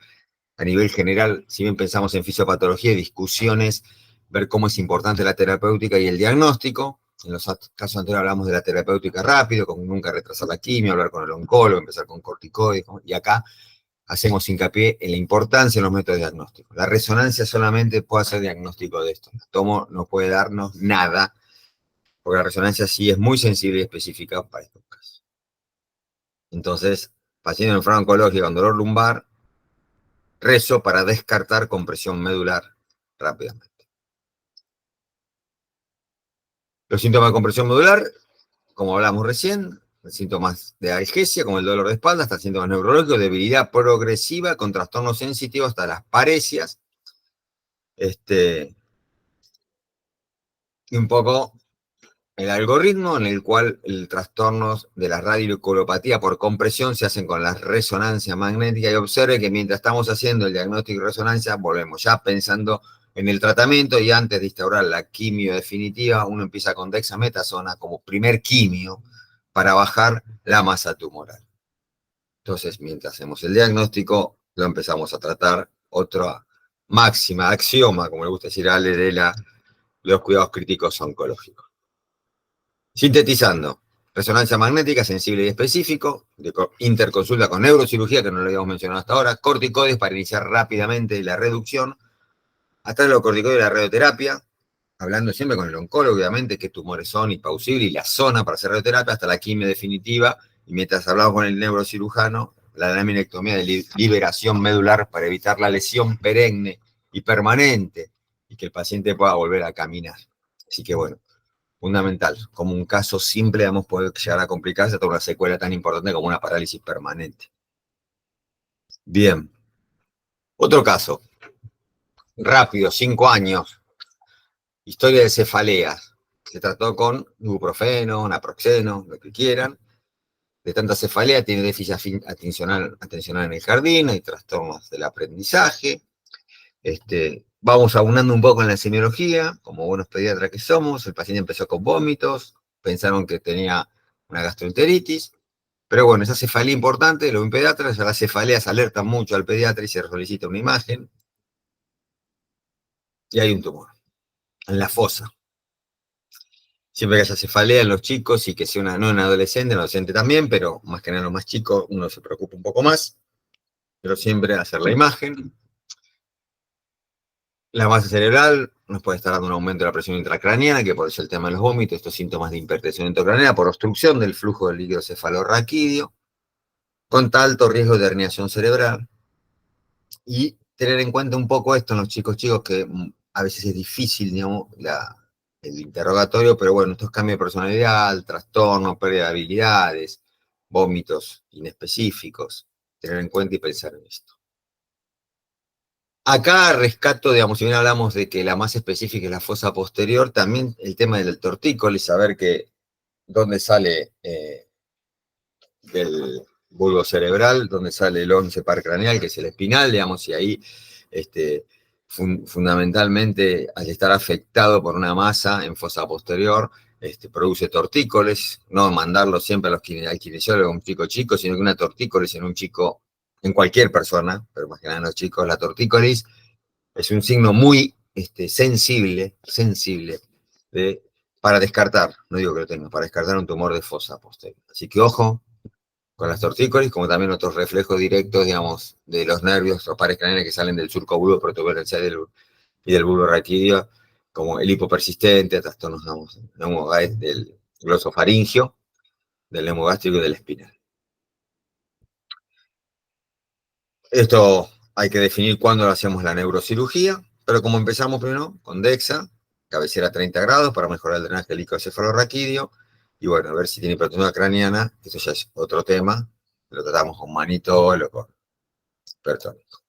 a nivel general, si bien pensamos en fisiopatología y discusiones, ver cómo es importante la terapéutica y el diagnóstico. En los casos anteriores hablamos de la terapéutica rápido, como nunca retrasar la quimio, hablar con el oncólogo, empezar con corticoides, y acá hacemos hincapié en la importancia de los métodos diagnósticos. La resonancia solamente puede hacer diagnóstico de esto. El tomo no puede darnos nada, porque la resonancia sí es muy sensible y específica para estos casos. Entonces, paciente enfermo oncológico con dolor lumbar, rezo para descartar compresión medular rápidamente. Los síntomas de compresión medular, como hablamos recién, síntomas de algesia, como el dolor de espalda, hasta síntomas neurológicos, debilidad progresiva, con trastornos sensitivos, hasta las paresias. Y un poco el algoritmo en el cual el trastorno de la radiculopatía por compresión se hacen con la resonancia magnética, y observe que mientras estamos haciendo el diagnóstico y resonancia, volvemos ya pensando en el tratamiento, y antes de instaurar la quimio definitiva, uno empieza con dexametasona como primer quimio para bajar la masa tumoral. Entonces, mientras hacemos el diagnóstico, lo empezamos a tratar. Otra máxima, axioma, como le gusta decir a Ale, de los cuidados críticos oncológicos. Sintetizando, resonancia magnética sensible y específico, interconsulta con neurocirugía, que no lo habíamos mencionado hasta ahora, corticoides para iniciar rápidamente la reducción, hasta los corticoides de la radioterapia, hablando siempre con el oncólogo, obviamente, qué tumores son y pausible, y la zona para hacer radioterapia, hasta la quimio definitiva, y mientras hablamos con el neurocirujano, la laminectomía de liberación medular para evitar la lesión perenne y permanente, y que el paciente pueda volver a caminar. Así que bueno, fundamental. Como un caso simple, vamos a poder llegar a complicarse hasta una secuela tan importante como una parálisis permanente. Bien. Otro caso. Rápido, 5 años. Historia de cefaleas. Se trató con ibuprofeno, naproxeno, lo que quieran. de tanta cefalea tiene déficit atencional en el jardín, hay trastornos del aprendizaje. Vamos aunando un poco en la semiología, como buenos pediatras que somos. El paciente empezó con vómitos, pensaron que tenía una gastroenteritis, pero bueno, esa cefalea importante, lo ven pediatras, las cefaleas alertan mucho al pediatra y se solicita una imagen, y hay un tumor en la fosa. Siempre que haya cefalea en los chicos y que sea no en adolescente, en adolescente también, pero más que nada en los más chicos uno se preocupa un poco más, pero siempre hacer la imagen. La masa cerebral nos puede estar dando un aumento de la presión intracraneana, que por eso el tema de los vómitos, estos síntomas de hipertensión intracraneana por obstrucción del flujo del líquido cefalorraquídeo, con alto riesgo de herniación cerebral. Y tener en cuenta un poco esto en los chicos que a veces es difícil, digamos, el interrogatorio, pero bueno, estos cambios de personalidad, trastornos, pérdida de habilidades, vómitos inespecíficos, tener en cuenta y pensar en esto. Acá rescato, digamos, si bien hablamos de que la más específica es la fosa posterior, también el tema del tortícolis, saber que dónde sale del bulbo cerebral, dónde sale el 11 par craneal, que es el espinal, digamos, y ahí fundamentalmente al estar afectado por una masa en fosa posterior, produce tortícolis, no mandarlo siempre al kinesiólogo a un chico, sino que una tortícolis en un chico, en cualquier persona, pero más que nada en los chicos, la tortícolis es un signo muy sensible para descartar, no digo que lo tenga, para descartar un tumor de fosa posterior. Así que ojo con las tortícolis, como también otros reflejos directos, digamos, de los nervios o pares craneales que salen del surco bulbo protuberencial y del bulbo raquídeo, como el hipopersistente, trastornos, digamos, del glosofaringio, del hemogástrico y del espinal. Esto hay que definir cuándo hacemos la neurocirugía, pero como empezamos primero con DEXA, cabecera 30 grados para mejorar el drenaje líquido cefalorraquídeo, y bueno, a ver si tiene hipertensión craneana, eso ya es otro tema, lo tratamos con manitol o con hipertónico.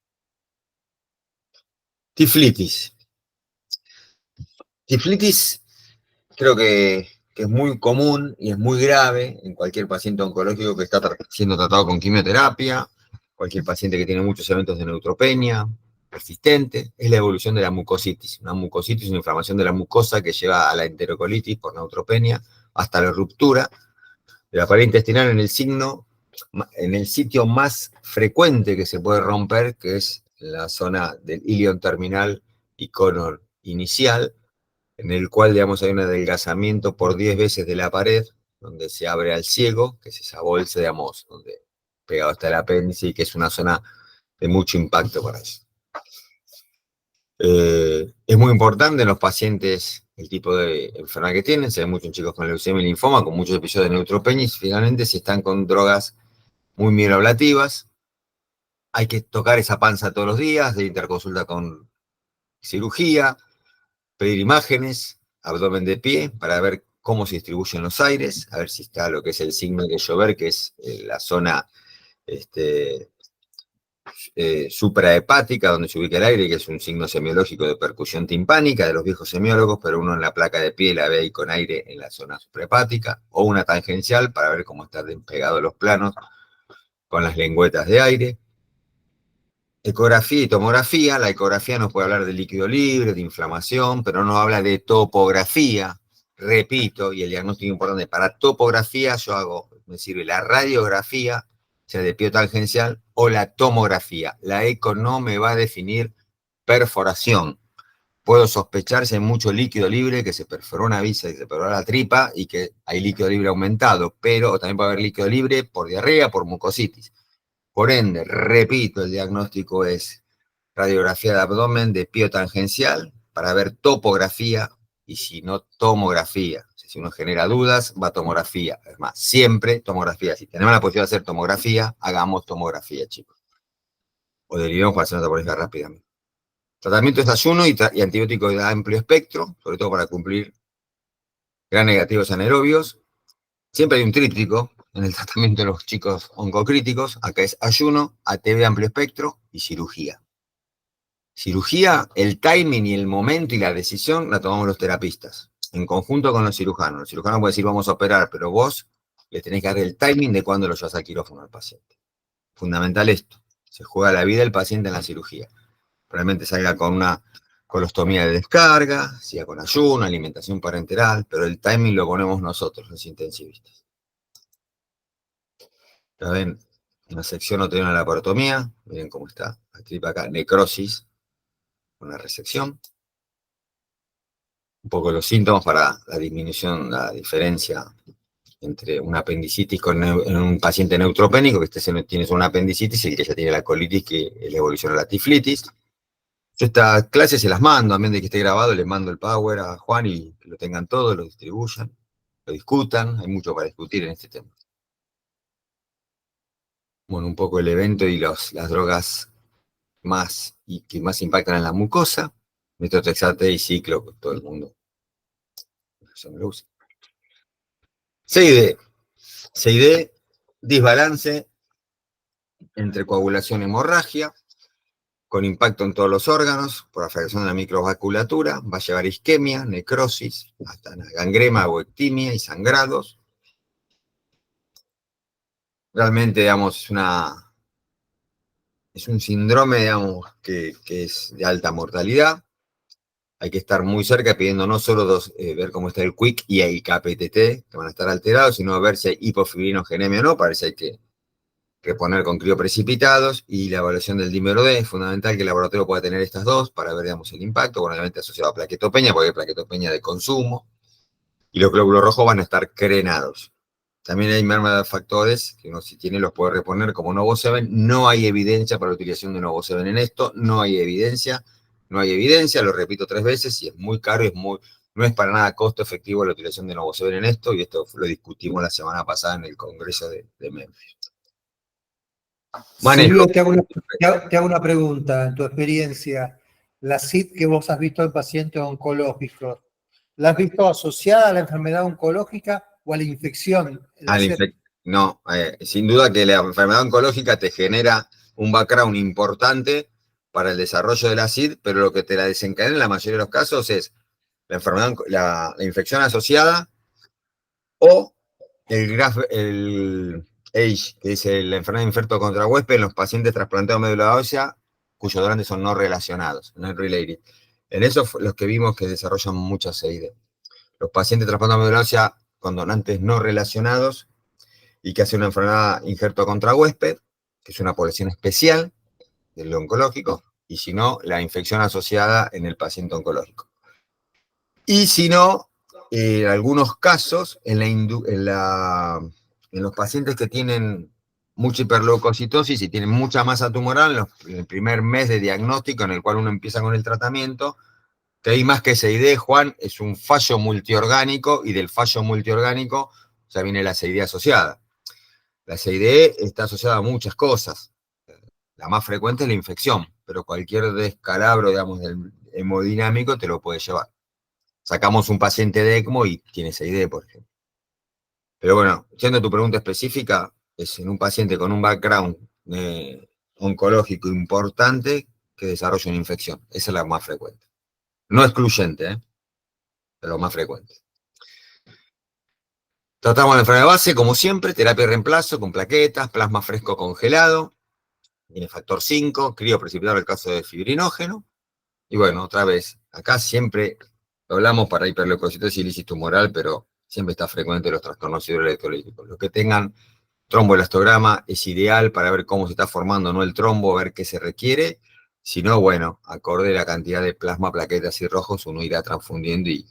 Tiflitis. Tiflitis creo que es muy común y es muy grave en cualquier paciente oncológico que está siendo tratado con quimioterapia, cualquier paciente que tiene muchos eventos de neutropenia persistente, es la evolución de la mucositis. Una mucositis es una inflamación de la mucosa que lleva a la enterocolitis por neutropenia hasta la ruptura de la pared intestinal en el sitio más frecuente que se puede romper, que es la zona del ilion terminal y conor inicial, en el cual, digamos, hay un adelgazamiento por 10 veces de la pared, donde se abre al ciego, que es esa bolsa, digamos, donde pegado está el apéndice y que es una zona de mucho impacto para eso. Es muy importante en los pacientes el tipo de enfermedad que tienen, se ve mucho en chicos con leucemia y linfoma, con muchos episodios de neutropenia, y finalmente si están con drogas muy myeloablativas, hay que tocar esa panza todos los días, de interconsulta con cirugía, pedir imágenes, abdomen de pie, para ver cómo se distribuyen los aires, a ver si está lo que es el signo de Joubert, que es la zona suprahepática, donde se ubica el aire, que es un signo semiológico de percusión timpánica de los viejos semiólogos, pero uno en la placa de pie la ve ahí con aire en la zona suprahepática, o una tangencial para ver cómo están pegados los planos con las lengüetas de aire. Ecografía y tomografía. La ecografía nos puede hablar de líquido libre, de inflamación, pero no habla de topografía. Repito, y el diagnóstico importante, para topografía me sirve la radiografía, sea de pie tangencial, o la tomografía. La eco no me va a definir perforación. Puedo sospechar si hay mucho líquido libre, que se perforó una visa y se perforó la tripa, y que hay líquido libre aumentado, pero también puede haber líquido libre por diarrea, por mucositis. Por ende, repito, el diagnóstico es radiografía de abdomen de pie tangencial para ver topografía, y si no, tomografía. Si uno genera dudas, va a tomografía. Es más, siempre tomografía. Si tenemos la posibilidad de hacer tomografía, hagamos tomografía, chicos. O derivemos para hacer una tomografía rápidamente. Tratamiento es ayuno y antibiótico de amplio espectro, sobre todo para cumplir gran negativos anaerobios. Siempre hay un tríptico en el tratamiento de los chicos oncocríticos. Acá es ayuno, ATV de amplio espectro y cirugía. Cirugía, el timing y el momento y la decisión la tomamos los terapistas, en conjunto con los cirujanos. El cirujano puede decir vamos a operar, pero vos le tenés que dar el timing de cuándo lo llevas al quirófano al paciente. Fundamental esto. Se juega la vida del paciente en la cirugía. Probablemente salga con una colostomía de descarga, siga con ayuno, alimentación parenteral, pero el timing lo ponemos nosotros, los intensivistas. Ya ven, en la sección anterior a la laparotomía, miren cómo está la tripa acá, necrosis, una resección. Un poco los síntomas para la disminución, la diferencia entre una apendicitis en un paciente neutropénico, que tiene una apendicitis, y el que ya tiene la colitis, que le evoluciona la tiflitis. Estas clases se las mando, a menos de que esté grabado, les mando el power a Juan y que lo tengan todo, lo distribuyan, lo discutan, hay mucho para discutir en este tema. Bueno, un poco el evento y las drogas que más impactan en la mucosa, metotrexate y ciclo, que todo el mundo lo usa. CID, desbalance entre coagulación y hemorragia, con impacto en todos los órganos, por afección de la microvasculatura, va a llevar isquemia, necrosis, hasta gangrema o ectimia y sangrados. Realmente, digamos, es un síndrome, digamos, que es de alta mortalidad. Hay que estar muy cerca pidiendo no solo ver cómo está el QUIC y el KPTT, que van a estar alterados, sino ver si hay hipofibrinogenemia o no, para eso hay que reponer con crioprecipitados, y la evaluación del dímero D, es fundamental que el laboratorio pueda tener estas dos para ver, digamos, el impacto, bueno, obviamente asociado a plaquetopenia, porque hay plaquetopenia de consumo, y los glóbulos rojos van a estar crenados. También hay merma de factores, que uno si tiene los puede reponer como Novoseven. No hay evidencia para la utilización de Novoseven en esto, no hay evidencia, lo repito 3 veces, y es muy caro, no es para nada costo efectivo la utilización de Novoseven en esto, y esto lo discutimos la semana pasada en el Congreso de Memphis. Silvio, te hago una pregunta. En tu experiencia, la SID que vos has visto en pacientes oncológicos, ¿la has visto asociada a la enfermedad oncológica o a la infección? No, sin duda que la enfermedad oncológica te genera un background importante para el desarrollo de la SID, pero lo que te la desencadena en la mayoría de los casos es la infección asociada o el AGE, que es la enfermedad de infarto contra huésped en los pacientes trasplantados de médula ósea, cuyos donantes son no relacionados, no related. En esos los que vimos que desarrollan mucha CID. Los pacientes trasplantados de médula ósea con donantes no relacionados y que hacen una enfermedad injerto contra huésped, que es una población especial del oncológico, y si no, la infección asociada en el paciente oncológico. Y si no, en algunos casos, en los pacientes que tienen mucha hiperleucocitosis y tienen mucha masa tumoral, en el primer mes de diagnóstico en el cual uno empieza con el tratamiento, que hay más que CID, Juan, es un fallo multiorgánico, y del fallo multiorgánico ya viene la CID asociada. La CID está asociada a muchas cosas. La más frecuente es la infección, pero cualquier descalabro, digamos, del hemodinámico te lo puede llevar. Sacamos un paciente de ECMO y tiene CID, por ejemplo. Pero bueno, yendo a tu pregunta específica, es en un paciente con un background oncológico importante que desarrolla una infección. Esa es la más frecuente. No excluyente, pero más frecuente. Tratamos la enfermedad de base, como siempre, terapia de reemplazo con plaquetas, plasma fresco congelado, tiene factor 5, crioprecipitado en el caso de fibrinógeno. Y bueno, otra vez, acá siempre hablamos para hiperleucocitosis y lisis tumoral, pero siempre está frecuente los trastornos hidroelectrolíticos. Los que tengan tromboelastograma es ideal para ver cómo se está formando no el trombo, ver qué se requiere. Si no, bueno, acorde a la cantidad de plasma, plaquetas y rojos, uno irá transfundiendo y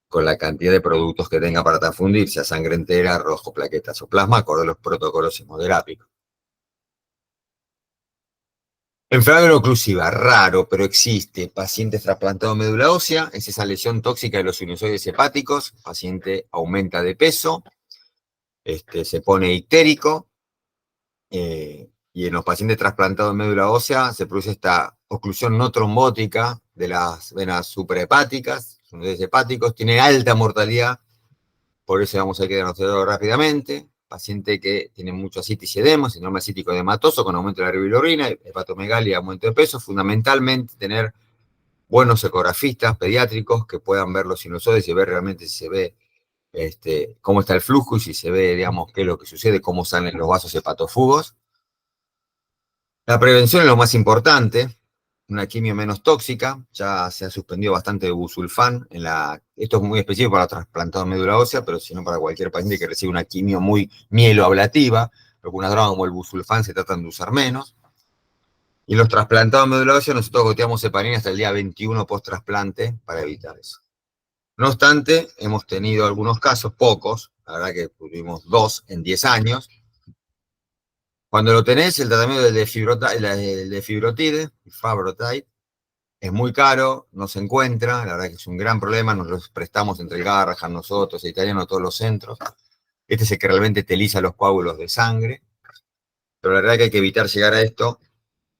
con la cantidad de productos que tenga para transfundir, sea sangre entera, rojo, plaquetas o plasma, acorde a los protocolos hemoterápicos. Enfermedad oclusiva, raro, pero existe. Pacientes trasplantados de médula ósea, es esa lesión tóxica de los sinusoides hepáticos. El paciente aumenta de peso, se pone ictérico, y en los pacientes trasplantados de médula ósea se produce esta oclusión no trombótica de las venas suprahepáticas, sinusoides hepáticos, tiene alta mortalidad, por eso vamos a que diagnosticarlo rápidamente. Paciente que tiene mucho ascitis y edema, síndrome ascítico edematoso con aumento de la bilirrubina, hepatomegalia, aumento de peso, fundamentalmente tener buenos ecografistas pediátricos que puedan ver los sinusoides y ver realmente si se ve cómo está el flujo y si se ve, digamos, qué es lo que sucede, cómo salen los vasos hepatofugos. La prevención es lo más importante, una quimio menos tóxica, ya se ha suspendido bastante de busulfán, esto es muy específico para trasplantados de médula ósea, pero si no para cualquier paciente que recibe una quimio muy mieloablativa, algunas drogas como el busulfán se tratan de usar menos. Y los trasplantados de médula ósea nosotros goteamos heparina hasta el día 21 post-trasplante para evitar eso. No obstante, hemos tenido algunos casos, pocos, la verdad que tuvimos 2 en 10 años. Cuando lo tenés, el tratamiento del de fibrotide, Fabrotide, es muy caro, no se encuentra, la verdad que es un gran problema, nos los prestamos entre el Garrahan, nosotros, el italiano, todos los centros. Este es el que realmente teliza los coágulos de sangre, pero la verdad que hay que evitar llegar a esto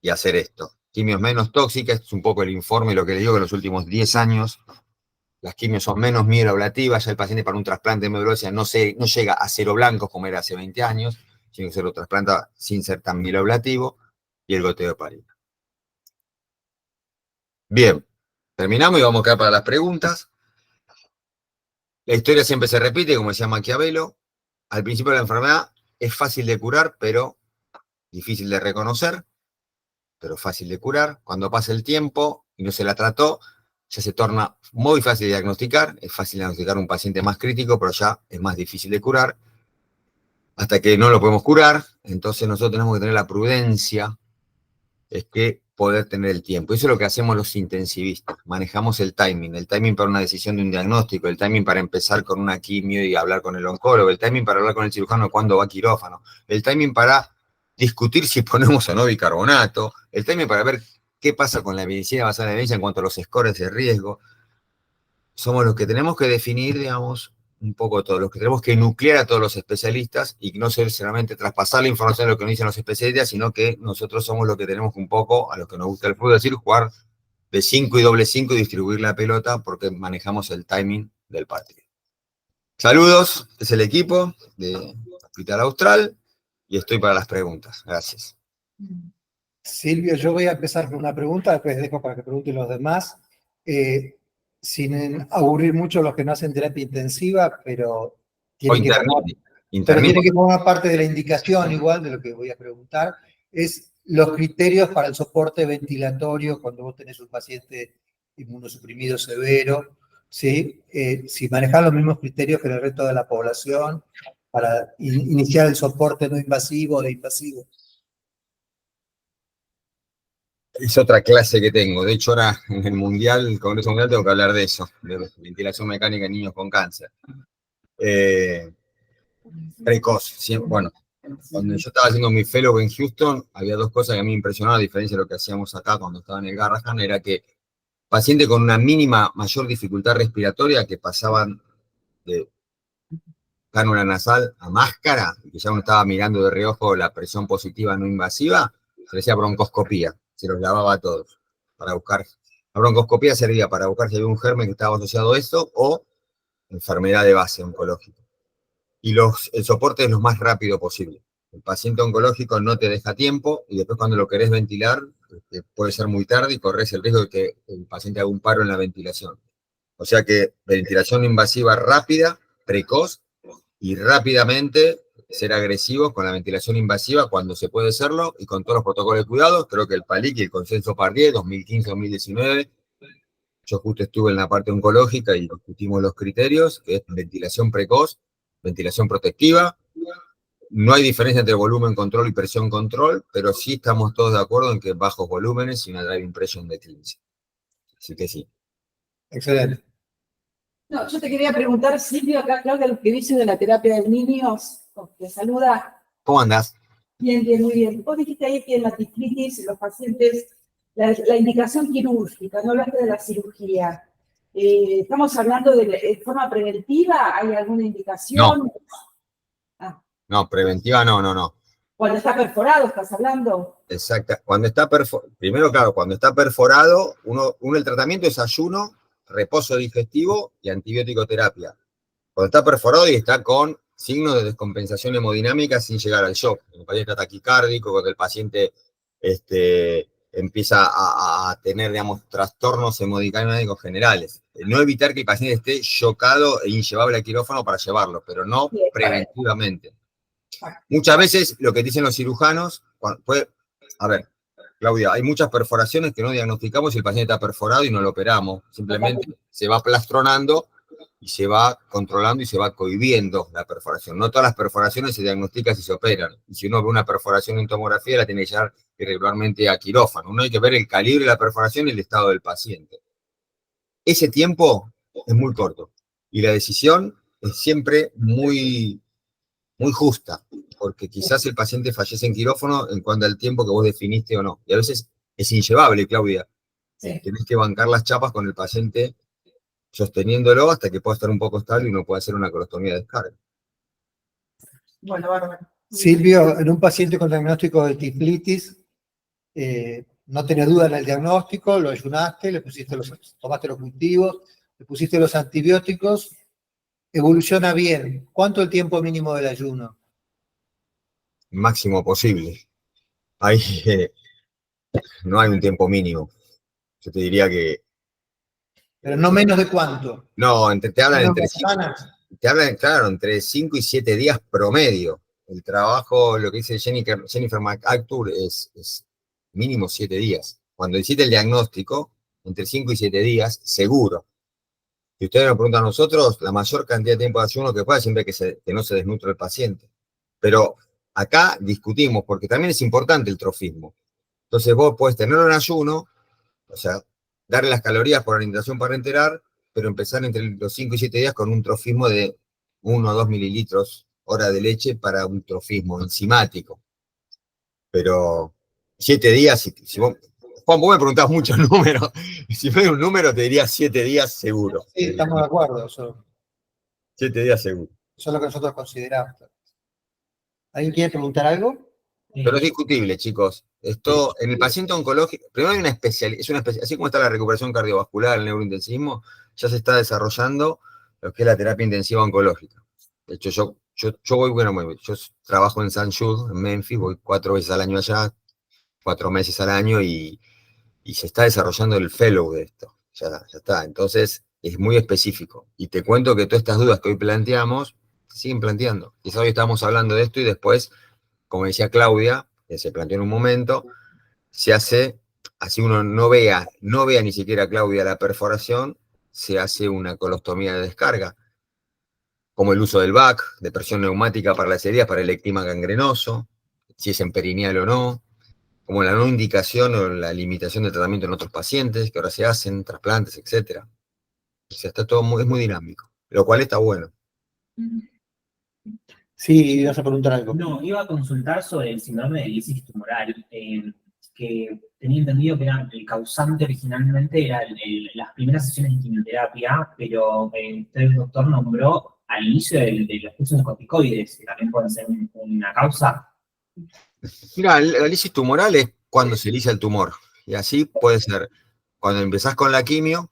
y hacer esto. Quimios menos tóxicas, este es un poco el informe, lo que les digo, que en los últimos 10 años las quimios son menos mieloablativas, ya el paciente para un trasplante de médula ósea no llega a cero blancos como era hace 20 años, sino que se lo trasplanta sin ser tan mieloablativo, y el goteo de heparina. Bien, terminamos y vamos a quedar para las preguntas. La historia siempre se repite, como decía Maquiavelo. Al principio de la enfermedad es fácil de curar, pero difícil de reconocer, pero fácil de curar. Cuando pasa el tiempo y no se la trató, ya se torna muy fácil de diagnosticar. Es fácil diagnosticar un paciente más crítico, pero ya es más difícil de curar. Hasta que no lo podemos curar, entonces nosotros tenemos que tener la prudencia, es que poder tener el tiempo. Eso es lo que hacemos los intensivistas. Manejamos el timing para una decisión de un diagnóstico, el timing para empezar con una quimio y hablar con el oncólogo, el timing para hablar con el cirujano cuándo va a quirófano, el timing para discutir si ponemos o no bicarbonato, el timing para ver qué pasa con la medicina basada en evidencia en cuanto a los scores de riesgo. Somos los que tenemos que definir, digamos, un poco todos, los que tenemos que nuclear a todos los especialistas y no solamente traspasar la información de lo que nos dicen los especialistas, sino que nosotros somos los que tenemos que un poco, a los que nos gusta el fútbol, decir, jugar de 5 y doble 5 y distribuir la pelota porque manejamos el timing del partido. Saludos, es el equipo de Hospital Austral y estoy para las preguntas. Gracias. Silvio, yo voy a empezar con una pregunta, después dejo para que pregunten los demás. Sin aburrir mucho a los que no hacen terapia intensiva, pero tienen que formar parte de la indicación igual de lo que voy a preguntar, es los criterios para el soporte ventilatorio cuando vos tenés un paciente inmunosuprimido severo, ¿sí? Si manejan los mismos criterios que el resto de la población para iniciar el soporte no invasivo o de invasivo. Es otra clase que tengo. De hecho, ahora en el Mundial, el Congreso Mundial, tengo que hablar de eso, de ventilación mecánica en niños con cáncer. Precoz. Bueno, cuando yo estaba haciendo mi fellow en Houston, había 2 cosas que a mí me impresionaban, a diferencia de lo que hacíamos acá cuando estaba en el Garrahan, era que pacientes con una mínima mayor dificultad respiratoria que pasaban de cánula nasal a máscara, y que ya uno estaba mirando de reojo la presión positiva no invasiva, se le decía broncoscopía. Se los lavaba a todos para buscar. La broncoscopía servía para buscar si había un germen que estaba asociado a esto o enfermedad de base oncológica. Y el soporte es lo más rápido posible. El paciente oncológico no te deja tiempo y después cuando lo querés ventilar puede ser muy tarde y corres el riesgo de que el paciente haga un paro en la ventilación. O sea que ventilación invasiva rápida, precoz y rápidamente ser agresivos con la ventilación invasiva cuando se puede serlo y con todos los protocolos de cuidado. Creo que el PALIC y el consenso Pardier 2015-2019, yo justo estuve en la parte oncológica y discutimos los criterios, que es ventilación precoz, ventilación protectiva. No hay diferencia entre volumen control y presión control, pero sí estamos todos de acuerdo en que bajos volúmenes y una driving pressure de 15. Así que sí. Excelente. No, yo te quería preguntar, Silvio, acá Claudia, lo que dice de la terapia de niños, te saluda. ¿Cómo andás? Bien, bien, muy bien. Vos dijiste ahí que en la tiflitis, los pacientes, la indicación quirúrgica, no hablaste de la cirugía. ¿Estamos hablando de forma preventiva? ¿Hay alguna indicación? No. No, preventiva no. Cuando está perforado, ¿estás hablando? Exacto. Cuando está primero, claro, cuando está perforado, uno el tratamiento es ayuno, reposo digestivo y antibiótico terapia. Cuando está perforado y está con signos de descompensación hemodinámica sin llegar al shock. Cuando el paciente está taquicárdico, cuando el paciente empieza a tener, digamos, trastornos hemodinámicos generales. No evitar que el paciente esté chocado e inllevable al quirófano para llevarlo, pero no preventivamente. Muchas veces lo que dicen los cirujanos, a ver, Claudia, hay muchas perforaciones que no diagnosticamos y el paciente está perforado y no lo operamos. Simplemente se va plastronando y se va controlando y se va cohibiendo la perforación. No todas las perforaciones se diagnostican si se operan. Y si uno ve una perforación en tomografía, la tiene que llevar irregularmente a quirófano. Uno hay que ver el calibre de la perforación y el estado del paciente. Ese tiempo es muy corto. Y la decisión es siempre muy justa, porque quizás el paciente fallece en quirófano en cuanto al tiempo que vos definiste o no. Y a veces es inllevable, Claudia. Sí. Tenés que bancar las chapas con el paciente sosteniéndolo hasta que pueda estar un poco estable y uno pueda hacer una colostomía de descarga. Bueno, bárbaro. Silvio, en un paciente con diagnóstico de tiflitis, no tenés duda en el diagnóstico, lo ayunaste, tomaste los cultivos, le pusiste los antibióticos, evoluciona bien. ¿Cuánto el tiempo mínimo del ayuno? Máximo posible. No hay un tiempo mínimo. Yo te diría que... Pero no menos de cuánto. No, te hablan ¿Menos entre... de semanas? Te hablan, claro, entre 5 y 7 días promedio. El trabajo, lo que dice Jennifer MacArthur, es mínimo 7 días. Cuando hiciste el diagnóstico, entre 5 y 7 días, seguro. Si ustedes nos preguntan a nosotros, la mayor cantidad de tiempo de ayuno que pueda, siempre que no se desnutre el paciente. Pero acá discutimos, porque también es importante el trofismo. Entonces vos podés tenerlo en ayuno, o sea, darle las calorías por alimentación parenteral, pero empezar entre los 5 y 7 días con un trofismo de 1 o 2 mililitros hora de leche para un trofismo enzimático. Pero 7 días, si vos, Juan, vos me preguntás muchos números, si fuera un número te diría 7 días seguro. Sí, estamos de acuerdo. Eso 7 días seguro. es lo que nosotros consideramos. ¿Alguien quiere preguntar algo? Pero es discutible, chicos. Esto, en el paciente oncológico, primero hay una especialidad, así como está la recuperación cardiovascular, el neurointensismo, ya se está desarrollando lo que es la terapia intensiva oncológica. De hecho, yo trabajo en St. Jude, en Memphis, voy 4 veces al año allá, 4 meses al año, y se está desarrollando el fellow de esto. Ya está. Entonces, es muy específico. Y te cuento que todas estas dudas que hoy planteamos, se siguen planteando. Quizás hoy estamos hablando de esto y después, como decía Claudia, que se planteó en un momento, se hace, así uno no vea ni siquiera, Claudia, la perforación, se hace una colostomía de descarga, como el uso del VAC, de presión neumática para las heridas, para el ectima gangrenoso, si es en perineal o no, como la no indicación o la limitación del tratamiento en otros pacientes, que ahora se hacen, trasplantes, etc. O sea, está todo es muy dinámico, lo cual está bueno. Sí, vas a preguntar algo. No, iba a consultar sobre el síndrome de lisis tumoral, que tenía entendido que era el causante originalmente era las primeras sesiones de quimioterapia, pero usted, doctor, nombró al inicio de los cursos de corticoides, que también pueden ser una causa. Mira, la lisis tumoral es cuando se lisa el tumor, y así puede ser cuando empezás con la quimio.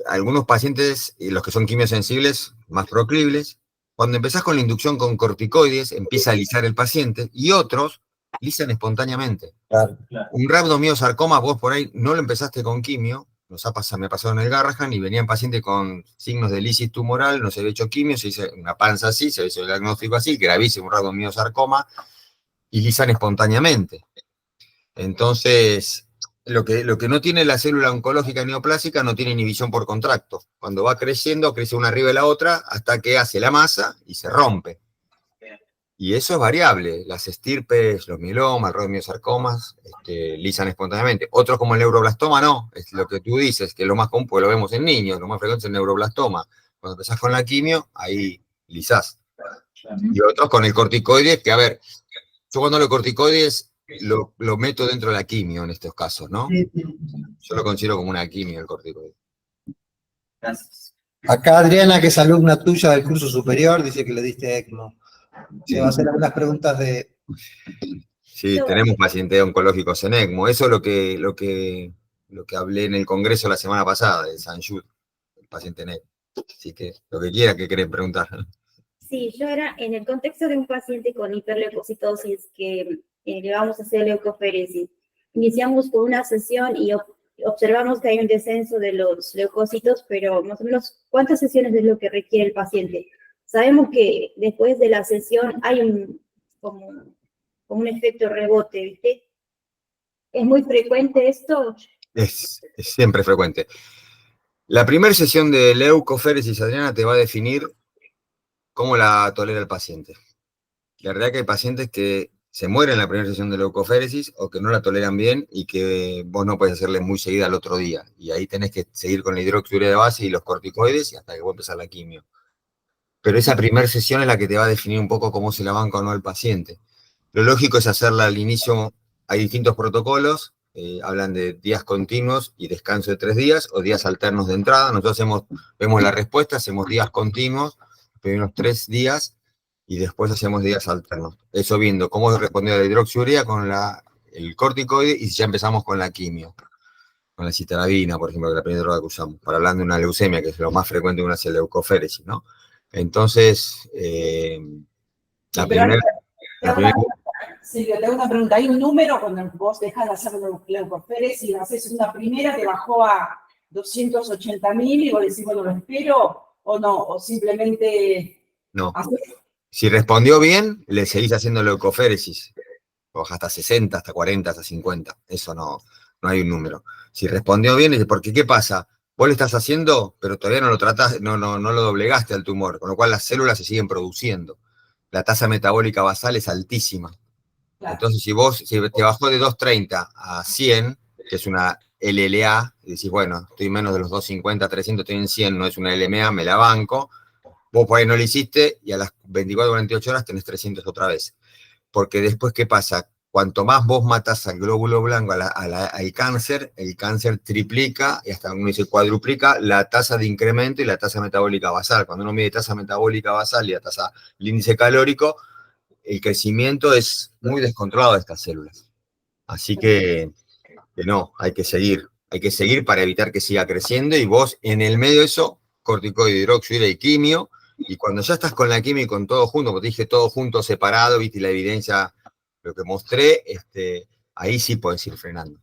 Algunos pacientes, los que son quimiosensibles, más proclibles, cuando empezás con la inducción con corticoides, empieza a lisar el paciente, y otros lisan espontáneamente. Claro. Un rhabdomyosarcoma, vos por ahí no lo empezaste con quimio, me pasó en el Garrahan, y venían pacientes con signos de lisis tumoral, no se había hecho quimio, se hizo una panza así, se hizo el diagnóstico así, gravísimo, un rhabdomyosarcoma, y lisan espontáneamente. Entonces, lo que no tiene la célula oncológica neoplásica no tiene inhibición por contracto. Cuando va creciendo, crece una arriba de la otra hasta que hace la masa y se rompe. Y eso es variable. Las estirpes, los mielomas, los rhabdomyosarcomas, lisan espontáneamente. Otros como el neuroblastoma no, es lo que tú dices, que es lo más común, porque lo vemos en niños, lo más frecuente es el neuroblastoma. Cuando empezás con la quimio, ahí lisás. Y otros con el corticoide, que a ver, yo cuando los corticoides lo meto dentro de la quimio en estos casos, ¿no? Yo lo considero como una quimio el corticoide. Gracias. Acá Adriana, que es alumna tuya del curso superior, dice que le diste ECMO. Se va a hacer algunas preguntas de... Sí, tenemos pacientes oncológicos en ECMO. Eso es lo que hablé en el congreso la semana pasada de St. Jude, el paciente en ECMO. Así que lo que quiera que querés preguntar. Sí, yo era en el contexto de un paciente con hiperleucocitosis que le vamos a hacer leucoferesis. iniciamos con una sesión y observamos que hay un descenso de los leucocitos, pero más o menos, ¿cuántas sesiones es lo que requiere el paciente? Sabemos que después de la sesión hay como un efecto rebote, ¿viste? ¿Es muy frecuente esto? Es siempre frecuente. La primera sesión de leucoféresis, Adriana, te va a definir cómo la tolera el paciente. La verdad que hay pacientes que se mueren en la primera sesión de leucoféresis o que no la toleran bien y que vos no puedes hacerle muy seguida al otro día. Y ahí tenés que seguir con la hidroxiurea de base y los corticoides y hasta que vos empezar la quimio. Pero esa primera sesión es la que te va a definir un poco cómo se la banca o no el paciente. Lo lógico es hacerla al inicio. Hay distintos protocolos, hablan de días continuos y descanso de 3 días o días alternos de entrada. Nosotros vemos la respuesta, hacemos días continuos, primeros 3 días, y después hacemos días alternos. Eso viendo cómo respondió la hidroxiurea con el corticoide y ya empezamos con la quimio, con la citarabina, por ejemplo, que es la primera droga que usamos, para hablar de una leucemia, que es lo más frecuente que uno hace leucoféresis, ¿no? Entonces, la primera... Silvia, te hago una pregunta. ¿Hay un número cuando vos dejás de hacer leucoféresis y haces una primera, te bajó a 280.000 y vos decís, bueno, lo espero, o no? O simplemente... No. haces... Si respondió bien, le seguís haciendo leucoféresis. O hasta 60, hasta 40, hasta 50. Eso no hay un número. Si respondió bien, porque ¿qué pasa? Vos le estás haciendo, pero todavía no lo tratás, no lo doblegaste al tumor, con lo cual las células se siguen produciendo. La tasa metabólica basal es altísima. Claro. Entonces, si te bajó de 230 a 100, que es una LLA, y decís, bueno, estoy menos de los 250, 300, estoy en 100, no es una LMA, me la banco, vos por ahí no lo hiciste, y a las 24, 48 horas tenés 300 otra vez. Porque después, ¿qué pasa? Cuanto más vos matás al glóbulo blanco, al cáncer, el cáncer triplica, y hasta uno dice cuadruplica, la tasa de incremento y la tasa metabólica basal. Cuando uno mide tasa metabólica basal y la tasa, el índice calórico, el crecimiento es muy descontrolado de estas células. Así que no, hay que seguir para evitar que siga creciendo, y vos en el medio de eso, corticoide, hidroxiurea y quimio, y cuando ya estás con la quimio y con todo junto, como te dije, todo junto, separado, viste la evidencia, lo que mostré, ahí sí podés ir frenando.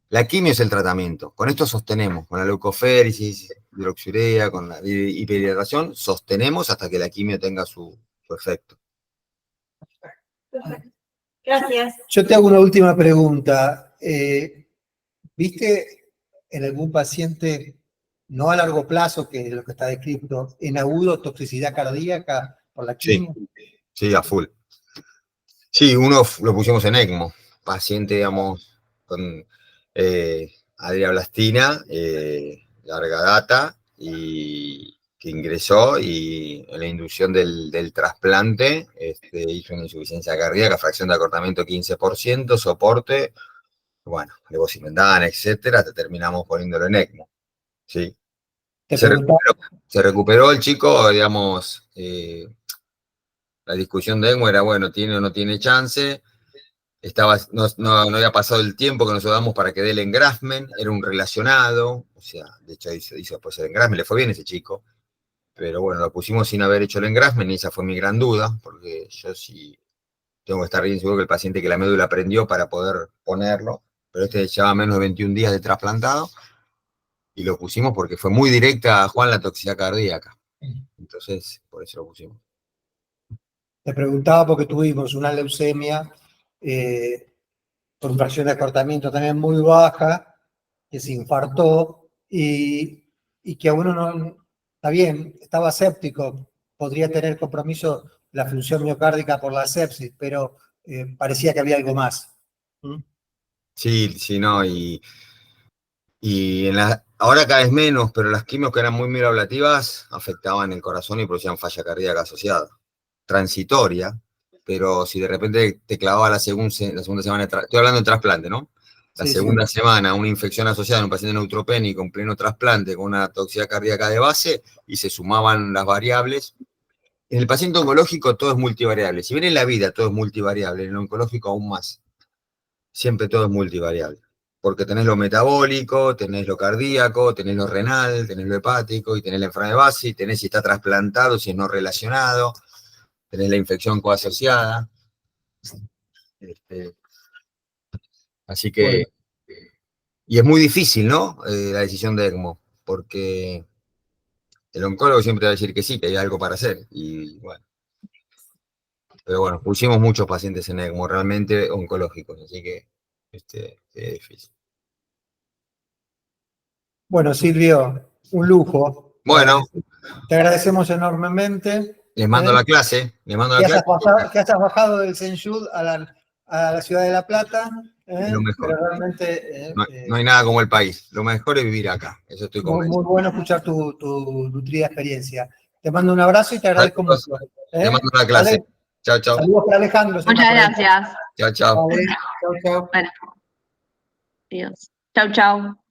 La quimio es el tratamiento, con esto sostenemos, con la leucoféresis, hidroxiurea, con la hiperhidratación, sostenemos hasta que la quimio tenga su efecto. Gracias. Yo te hago una última pregunta. ¿Viste en algún paciente, no a largo plazo, que es lo que está descrito, en agudo toxicidad cardíaca por la quimio? Sí, a full. Sí, uno lo pusimos en ECMO, paciente, digamos, con adriablastina, larga data, y que ingresó y en la inducción del trasplante hizo una insuficiencia cardíaca, fracción de acortamiento 15%, soporte, bueno, levosimendan, etcétera, terminamos poniéndolo en ECMO. Sí. Se recuperó el chico, digamos, la discusión de ECMO era, bueno, ¿tiene o no tiene chance? No había pasado el tiempo que nos damos para que dé el engraftment, era un relacionado, o sea, de hecho hizo después el engraftment, le fue bien ese chico, pero bueno, lo pusimos sin haber hecho el engraftment y esa fue mi gran duda, porque yo sí tengo que estar bien seguro que el paciente que la médula prendió para poder ponerlo, pero llevaba menos de 21 días de trasplantado, y lo pusimos porque fue muy directa a Juan la toxicidad cardíaca, entonces por eso lo pusimos. Te preguntaba porque tuvimos una leucemia con fracción de acortamiento también muy baja, que se infartó y que a uno no, está bien, estaba séptico, podría tener compromiso la función miocárdica por la sepsis, pero parecía que había algo más. Sí, no, y ahora cada vez menos, pero las quimios que eran muy mioablativas afectaban el corazón y producían falla cardíaca asociada. Transitoria, pero si de repente te clavaba la segunda semana, estoy hablando de trasplante, ¿no? La segunda semana, una infección asociada en un paciente neutropénico en pleno trasplante con una toxicidad cardíaca de base y se sumaban las variables. En el paciente oncológico todo es multivariable. Si bien en la vida todo es multivariable, en el oncológico aún más. Siempre todo es multivariable. Porque tenés lo metabólico, tenés lo cardíaco, tenés lo renal, tenés lo hepático, y tenés la enfermedad de base, y tenés si está trasplantado, si es no relacionado, tenés la infección coasociada. Así que, y es muy difícil, ¿no? La decisión de ECMO, porque el oncólogo siempre va a decir que sí, que hay algo para hacer, y bueno. Pero bueno, pusimos muchos pacientes en ECMO, realmente oncológicos, así que es difícil. Bueno, Silvio, un lujo. Bueno, Te agradecemos enormemente. les mando la clase, Que hayas bajado del Senyud a la ciudad de La Plata. Lo mejor. Pero realmente No hay nada como el país. Lo mejor es vivir acá. Eso estoy muy, convencido. muy bueno escuchar tu nutrida experiencia. Te mando un abrazo y te agradezco Saludos. mucho. Te mando la clase. Vale. Chao, chao. Saludos para Alejandro. Muchas gracias. Chao, chao. Vale. Chao, chao. Bueno, adiós. Chau, chau.